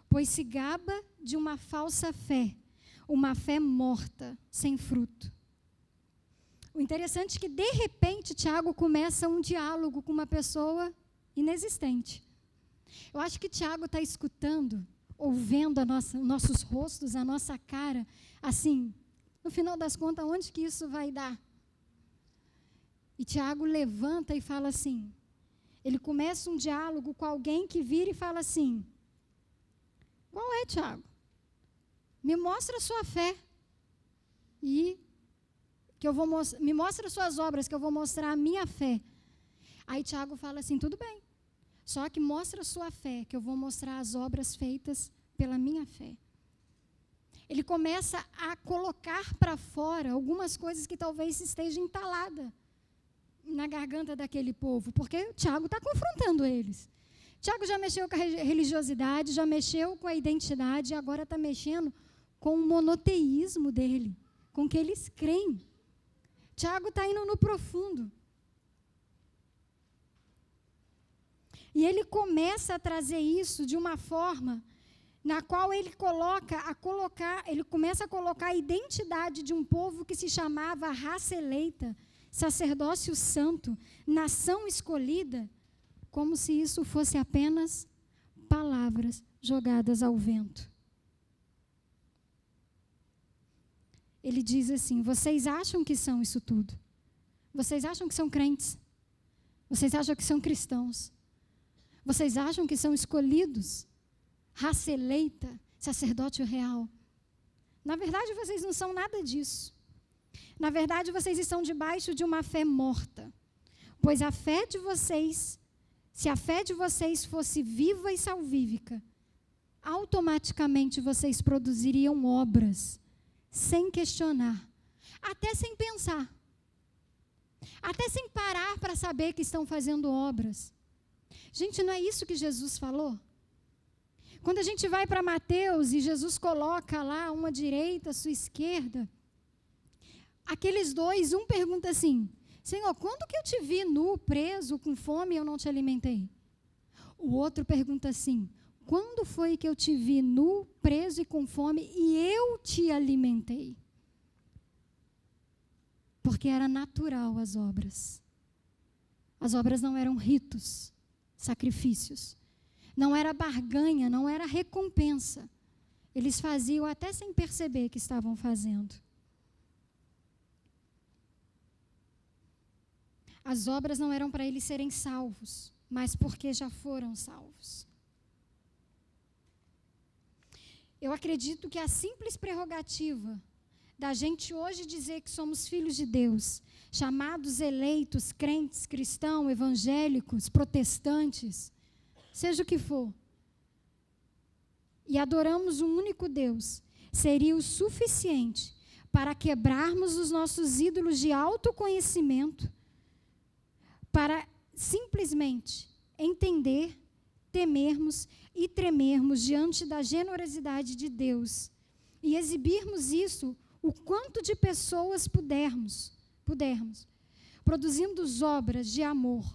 pois se gaba de uma falsa fé, uma fé morta, sem fruto. O interessante é que, de repente, Tiago começa um diálogo com uma pessoa inexistente. Eu acho que Tiago está escutando, ouvindo nossos rostos, a nossa cara, assim, no final das contas, onde que isso vai dar? E Tiago levanta e fala assim, ele começa um diálogo com alguém que vira e fala assim, qual é, Tiago? Me mostra a sua fé, e que eu vou me mostra suas obras, que eu vou mostrar a minha fé. Aí Tiago fala assim, tudo bem, só que mostra a sua fé, que eu vou mostrar as obras feitas pela minha fé. Ele começa a colocar para fora algumas coisas que talvez estejam entaladas na garganta daquele povo, porque Tiago está confrontando eles. Tiago já mexeu com a religiosidade, já mexeu com a identidade, e agora está mexendo com o monoteísmo dele, com o que eles creem. Tiago está indo no profundo. E ele começa a trazer isso de uma forma na qual ele começa a colocar a identidade de um povo que se chamava raça eleita, sacerdócio santo, nação escolhida, como se isso fosse apenas palavras jogadas ao vento. Ele diz assim, vocês acham que são isso tudo? Vocês acham que são crentes? Vocês acham que são cristãos? Vocês acham que são escolhidos? Raça eleita, sacerdócio real? Na verdade, vocês não são nada disso. Na verdade, vocês estão debaixo de uma fé morta. Pois a fé de vocês, se a fé de vocês fosse viva e salvífica, automaticamente vocês produziriam obras, sem questionar, até sem pensar, até sem parar para saber que estão fazendo obras. Gente, não é isso que Jesus falou? Quando a gente vai para Mateus e Jesus coloca lá uma direita, sua esquerda, aqueles dois, um pergunta assim, Senhor, quando que eu te vi nu, preso, com fome e eu não te alimentei? O outro pergunta assim, quando foi que eu te vi nu, preso e com fome e eu te alimentei? Porque era natural as obras. As obras não eram ritos, sacrifícios. Não era barganha, não era recompensa. Eles faziam até sem perceber que estavam fazendo. As obras não eram para eles serem salvos, mas porque já foram salvos. Eu acredito que a simples prerrogativa da gente hoje dizer que somos filhos de Deus, chamados eleitos, crentes, cristãos, evangélicos, protestantes, seja o que for, e adoramos um único Deus, seria o suficiente para quebrarmos os nossos ídolos de autoconhecimento, para simplesmente entender, temermos e tremermos diante da generosidade de Deus e exibirmos isso o quanto de pessoas pudermos, produzindo obras de amor,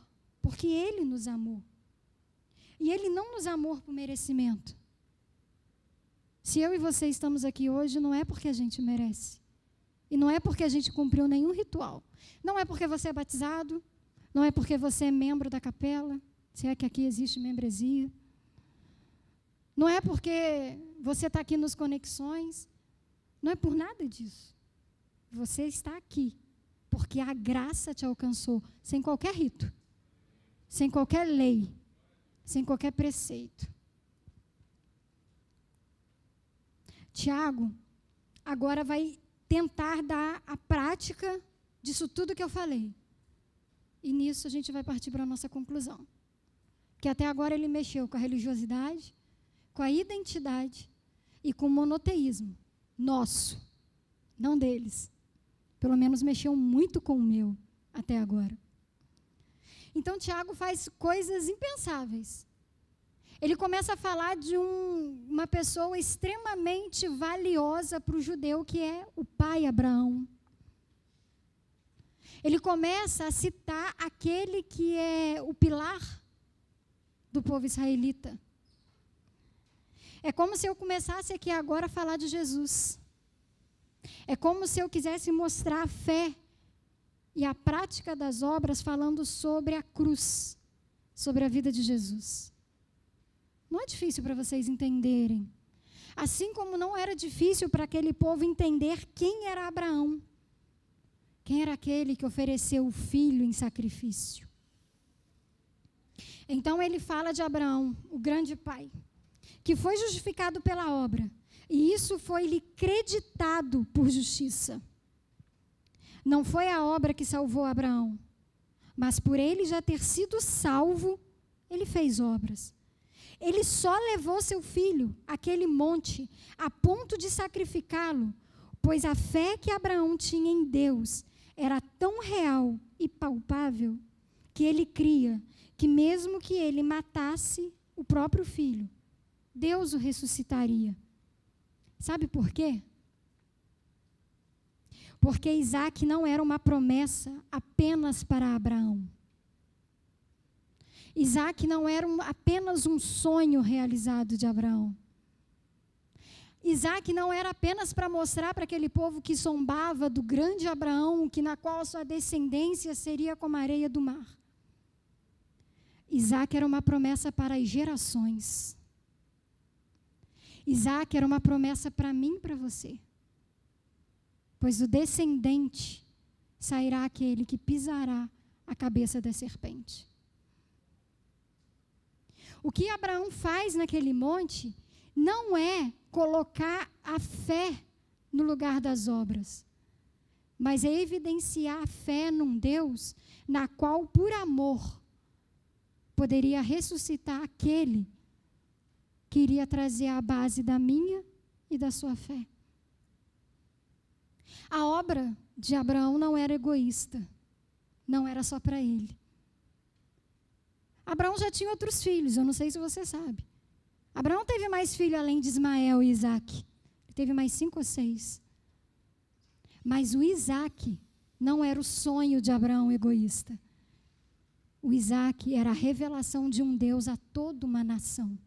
porque Ele nos amou. E Ele não nos amou por merecimento. Se eu e você estamos aqui hoje, não é porque a gente merece. E não é porque a gente cumpriu nenhum ritual. Não é porque você é batizado, não é porque você é membro da capela, se é que aqui existe membresia. Não é porque você está aqui nos Conexões. Não é por nada disso. Você está aqui porque a graça te alcançou, sem qualquer rito, sem qualquer lei, sem qualquer preceito. Tiago agora vai tentar dar a prática disso tudo que eu falei. E nisso a gente vai partir para a nossa conclusão. Que até agora ele mexeu com a religiosidade, com a identidade e com o monoteísmo nosso, não deles. Pelo menos mexeu muito com o meu até agora. Então, Tiago faz coisas impensáveis. Ele começa a falar de uma pessoa extremamente valiosa para o judeu, que é o pai Abraão. Ele começa a citar aquele que é o pilar do povo israelita. É como se eu começasse aqui agora a falar de Jesus. É como se eu quisesse mostrar a fé e a prática das obras falando sobre a cruz, sobre a vida de Jesus. Não é difícil para vocês entenderem. Assim como não era difícil para aquele povo entender quem era Abraão. Quem era aquele que ofereceu o filho em sacrifício. Então ele fala de Abraão, o grande pai, que foi justificado pela obra. E isso foi lhe creditado por justiça. Não foi a obra que salvou Abraão, mas por ele já ter sido salvo, ele fez obras. Ele só levou seu filho àquele monte a ponto de sacrificá-lo, pois a fé que Abraão tinha em Deus era tão real e palpável que ele cria que mesmo que ele matasse o próprio filho, Deus o ressuscitaria. Sabe por quê? Porque Isaac não era uma promessa apenas para Abraão. Isaac não era apenas um sonho realizado de Abraão. Isaac não era apenas para mostrar para aquele povo que zombava do grande Abraão, que na qual sua descendência seria como a areia do mar. Isaac era uma promessa para as gerações. Isaac era uma promessa para mim e para você. Pois do descendente sairá aquele que pisará a cabeça da serpente. O que Abraão faz naquele monte não é colocar a fé no lugar das obras, mas é evidenciar a fé num Deus na qual, por amor, poderia ressuscitar aquele que iria trazer a base da minha e da sua fé. A obra de Abraão não era egoísta, não era só para ele. Abraão já tinha outros filhos, eu não sei se você sabe. Abraão teve mais filhos além de Ismael e Isaac. Ele teve mais 5 ou 6. Mas o Isaac não era o sonho de Abraão egoísta. O Isaac era a revelação de um Deus a toda uma nação.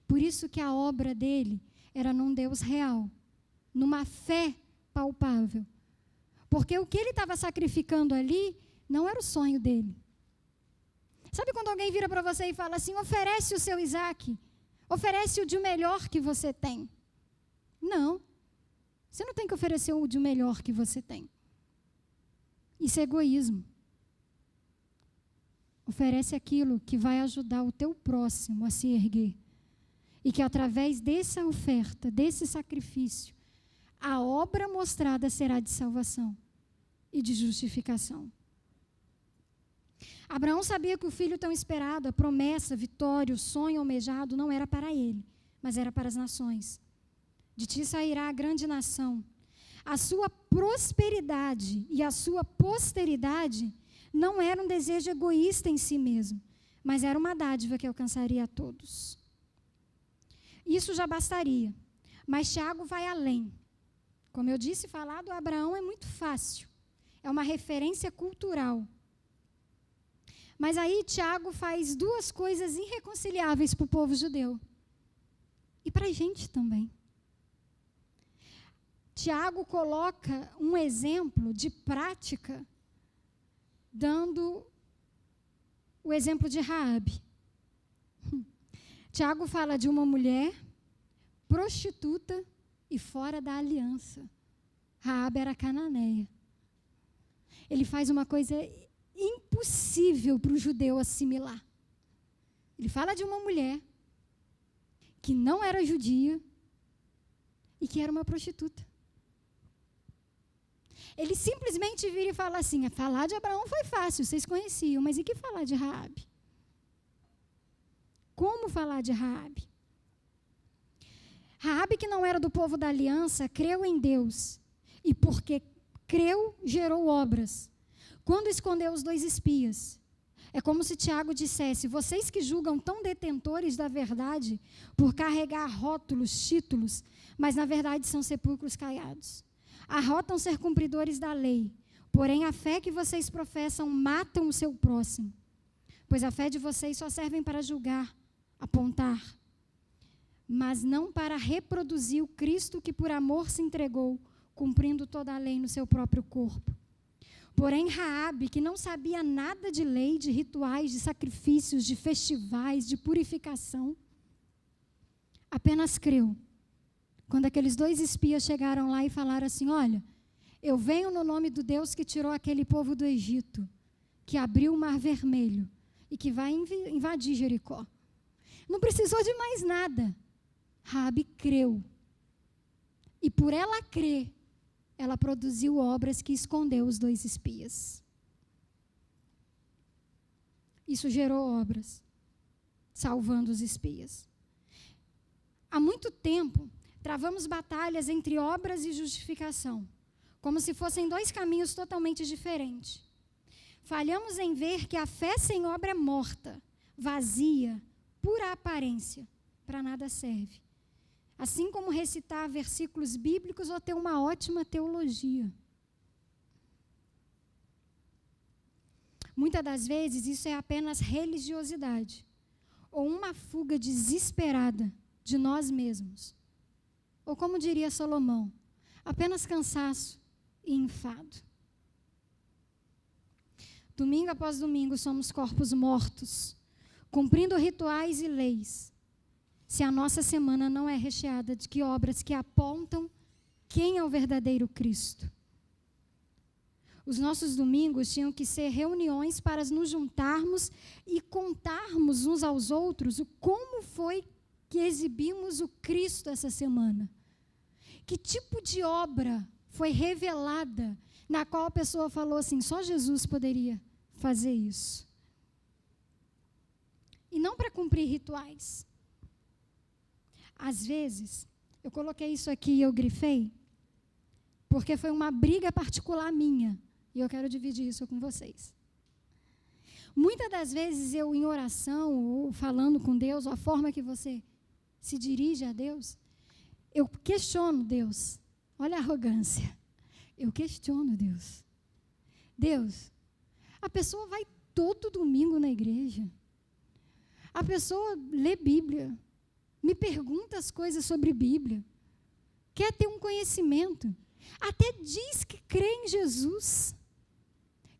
Por isso que a obra dele era num Deus real, numa fé palpável. Porque o que ele estava sacrificando ali não era o sonho dele. Sabe quando alguém vira para você e fala assim, oferece o seu Isaac, oferece o de melhor que você tem? Não, você não tem que oferecer o de melhor que você tem. Isso é egoísmo. Oferece aquilo que vai ajudar o teu próximo a se erguer. E que através dessa oferta, desse sacrifício, a obra mostrada será de salvação e de justificação. Abraão sabia que o filho tão esperado, a promessa, a vitória, o sonho almejado não era para ele, mas era para as nações. De ti sairá a grande nação. A sua prosperidade e a sua posteridade não era um desejo egoísta em si mesmo, mas era uma dádiva que alcançaria a todos. Isso já bastaria, mas Tiago vai além. Como eu disse, falar do Abraão é muito fácil, é uma referência cultural. Mas aí Tiago faz duas coisas irreconciliáveis para o povo judeu. E para a gente também. Tiago coloca um exemplo de prática, dando o exemplo de Raabe. Tiago fala de uma mulher prostituta e fora da aliança. Raabe era cananeia. Ele faz uma coisa impossível para o judeu assimilar. Ele fala de uma mulher que não era judia e que era uma prostituta. Ele simplesmente vira e fala assim: falar de Abraão foi fácil, vocês conheciam, mas e que falar de Raabe? Como falar de Raabe? Raabe, que não era do povo da aliança, creu em Deus. E porque creu, gerou obras. Quando escondeu os 2 espias, é como se Tiago dissesse: vocês que julgam tão detentores da verdade por carregar rótulos, títulos, mas na verdade são sepulcros caiados. Arrotam ser cumpridores da lei, porém a fé que vocês professam matam o seu próximo, pois a fé de vocês só serve para julgar, apontar, mas não para reproduzir o Cristo que por amor se entregou, cumprindo toda a lei no seu próprio corpo. Porém, Raabe, que não sabia nada de lei, de rituais, de sacrifícios, de festivais, de purificação, apenas creu. Quando aqueles 2 espias chegaram lá e falaram assim: olha, eu venho no nome do Deus que tirou aquele povo do Egito, que abriu o Mar Vermelho e que vai invadir Jericó. Não precisou de mais nada. Raabe creu. E por ela crer, ela produziu obras que escondeu os 2 espias. Isso gerou obras, salvando os espias. Há muito tempo, travamos batalhas entre obras e justificação, como se fossem 2 caminhos totalmente diferentes. Falhamos em ver que a fé sem obra é morta, vazia, pura aparência, para nada serve. Assim como recitar versículos bíblicos ou ter uma ótima teologia. Muitas das vezes isso é apenas religiosidade, ou uma fuga desesperada de nós mesmos. Ou como diria Salomão, apenas cansaço e enfado. Domingo após domingo somos corpos mortos, cumprindo rituais e leis, se a nossa semana não é recheada de obras que apontam quem é o verdadeiro Cristo. Os nossos domingos tinham que ser reuniões para nos juntarmos e contarmos uns aos outros o como foi que exibimos o Cristo essa semana. Que tipo de obra foi revelada, na qual a pessoa falou assim: só Jesus poderia fazer isso. E não para cumprir rituais. Às vezes, eu coloquei isso aqui e eu grifei, porque foi uma briga particular minha, e eu quero dividir isso com vocês. Muitas das vezes eu, em oração, ou falando com Deus, ou a forma que você se dirige a Deus, eu questiono Deus. Olha a arrogância. Eu questiono Deus. Deus, a pessoa vai todo domingo na igreja. A pessoa lê Bíblia, me pergunta as coisas sobre Bíblia, quer ter um conhecimento, até diz que crê em Jesus,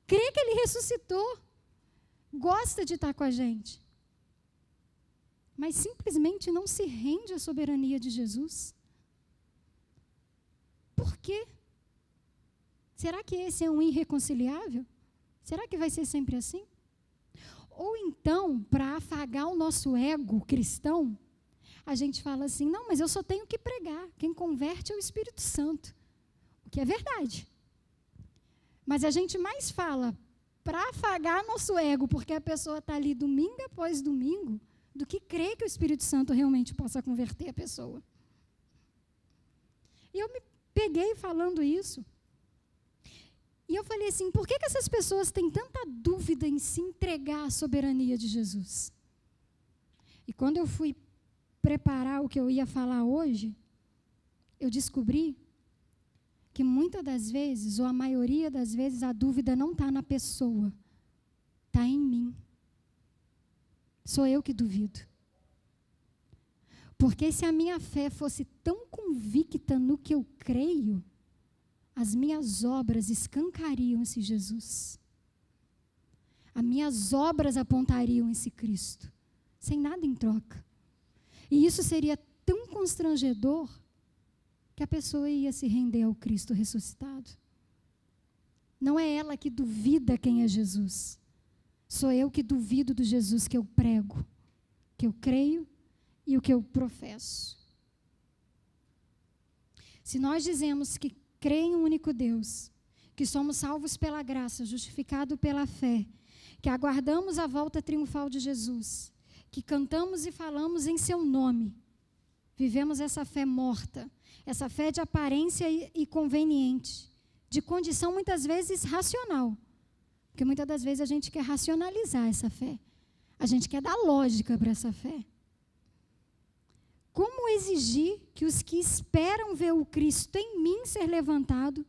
crê que Ele ressuscitou, gosta de estar com a gente, mas simplesmente não se rende à soberania de Jesus. Por quê? Será que esse é um irreconciliável? Será que vai ser sempre assim? Ou então, para afagar o nosso ego cristão, a gente fala assim: não, mas eu só tenho que pregar, quem converte é o Espírito Santo, o que é verdade. Mas a gente mais fala para afagar nosso ego, porque a pessoa está ali domingo após domingo, do que crer que o Espírito Santo realmente possa converter a pessoa. E eu me peguei falando isso. E eu falei assim: por que essas pessoas têm tanta dúvida em se entregar à soberania de Jesus? E quando eu fui preparar o que eu ia falar hoje, eu descobri que muitas das vezes, ou a maioria das vezes, a dúvida não está na pessoa, está em mim. Sou eu que duvido. Porque se a minha fé fosse tão convicta no que eu creio, as minhas obras escancariam esse Jesus. As minhas obras apontariam esse Cristo, sem nada em troca. E isso seria tão constrangedor que a pessoa ia se render ao Cristo ressuscitado. Não é ela que duvida quem é Jesus. Sou eu que duvido do Jesus que eu prego, que eu creio e o que eu professo. Se nós dizemos que crê em um único Deus, que somos salvos pela graça, justificados pela fé, que aguardamos a volta triunfal de Jesus, que cantamos e falamos em seu nome, vivemos essa fé morta, essa fé de aparência e conveniente, de condição muitas vezes racional, porque muitas das vezes a gente quer racionalizar essa fé, a gente quer dar lógica para essa fé. Como exigir que os que esperam ver o Cristo em mim ser levantado,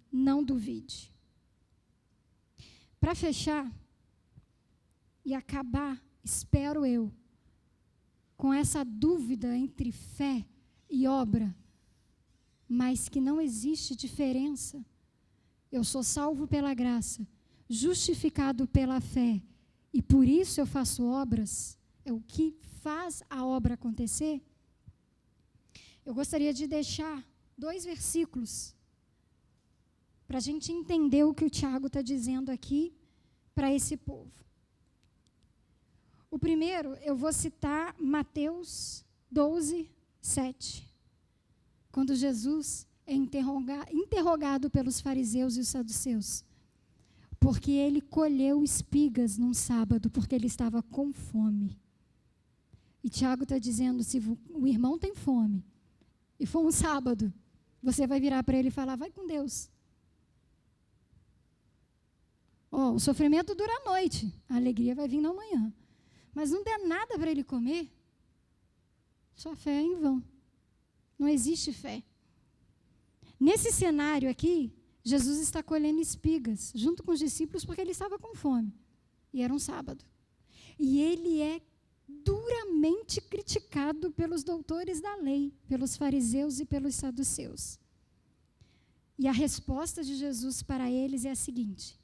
não duvide? Para fechar e acabar, espero eu, com essa dúvida entre fé e obra, mas que não existe diferença. Eu sou salvo pela graça, justificado pela fé, e por isso eu faço obras, é o que faz a obra acontecer. Eu gostaria de deixar 2 versículos para a gente entender o que o Tiago está dizendo aqui para esse povo. O primeiro, eu vou citar Mateus 12, 7. Quando Jesus é interrogado pelos fariseus e os saduceus, porque ele colheu espigas num sábado, porque ele estava com fome. E Tiago está dizendo, se o irmão tem fome, e for um sábado, você vai virar para ele e falar, vai com Deus. O sofrimento dura a noite, a alegria vai vir na manhã. Mas não der nada para ele comer, sua fé é em vão. Não existe fé. Nesse cenário aqui, Jesus está colhendo espigas, junto com os discípulos, porque ele estava com fome. E era um sábado. E ele é duramente criticado pelos doutores da lei, pelos fariseus e pelos saduceus. E a resposta de Jesus para eles é a seguinte: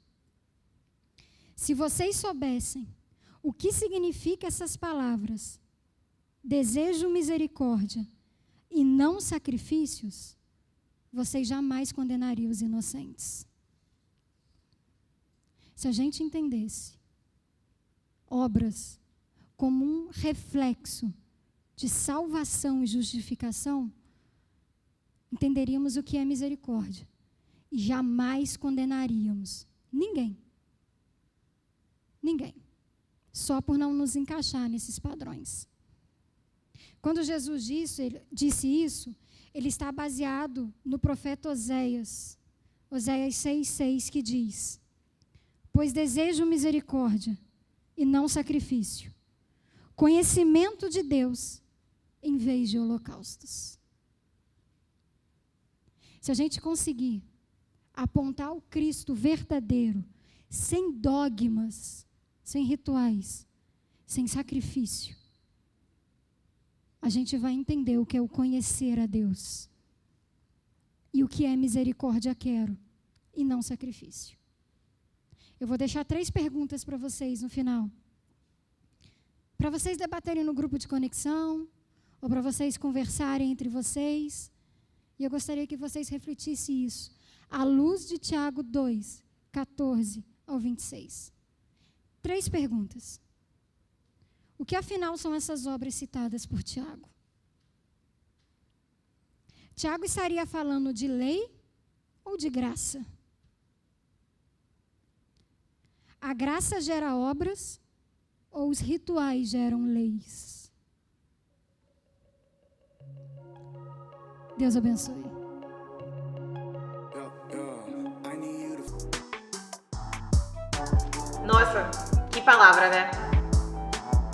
se vocês soubessem o que significa essas palavras, desejo misericórdia e não sacrifícios, vocês jamais condenariam os inocentes. Se a gente entendesse obras como um reflexo de salvação e justificação, entenderíamos o que é misericórdia e jamais condenaríamos ninguém. Ninguém. Só por não nos encaixar nesses padrões. Quando Jesus disse isso, ele está baseado no profeta Oséias. Oséias 6,6, que diz: pois desejo misericórdia e não sacrifício, conhecimento de Deus em vez de holocaustos. Se a gente conseguir apontar o Cristo verdadeiro, sem dogmas, sem rituais, sem sacrifício, a gente vai entender o que é o conhecer a Deus e o que é misericórdia quero e não sacrifício. Eu vou deixar 3 perguntas para vocês no final, para vocês debaterem no grupo de conexão ou para vocês conversarem entre vocês, e eu gostaria que vocês refletissem isso à luz de Tiago 2, 14 ao 26. 3 perguntas. O que afinal são essas obras citadas por Tiago? Tiago estaria falando de lei ou de graça? A graça gera obras ou os rituais geram leis? Deus abençoe. Nossa, que palavra, né?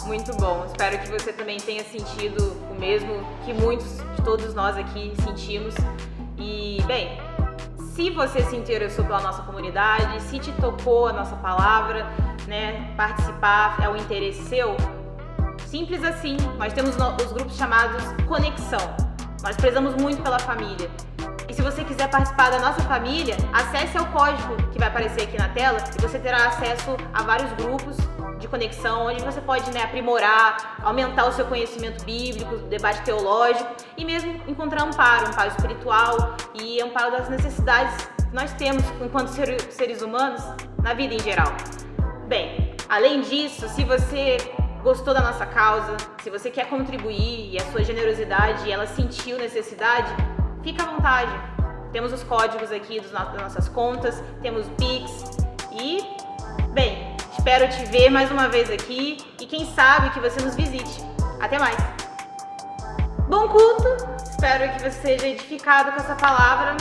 Muito bom. Espero que você também tenha sentido o mesmo que muitos de todos nós aqui sentimos. E, bem, se você se interessou pela nossa comunidade, se te tocou a nossa palavra, né, participar, é o interesse seu, simples assim, nós temos os grupos chamados Conexão. Nós prezamos muito pela família. E se você quiser participar da nossa família, acesse ao código que vai aparecer aqui na tela e você terá acesso a vários grupos de conexão, onde você pode, né, aprimorar, aumentar o seu conhecimento bíblico, debate teológico e mesmo encontrar amparo espiritual e amparo das necessidades que nós temos enquanto seres humanos na vida em geral. Bem, além disso, se você gostou da nossa causa, se você quer contribuir e a sua generosidade ela sentiu necessidade, fica à vontade. Temos os códigos aqui das nossas contas, temos o Pix e, bem, espero te ver mais uma vez aqui e quem sabe que você nos visite. Até mais! Bom culto! Espero que você seja edificado com essa palavra.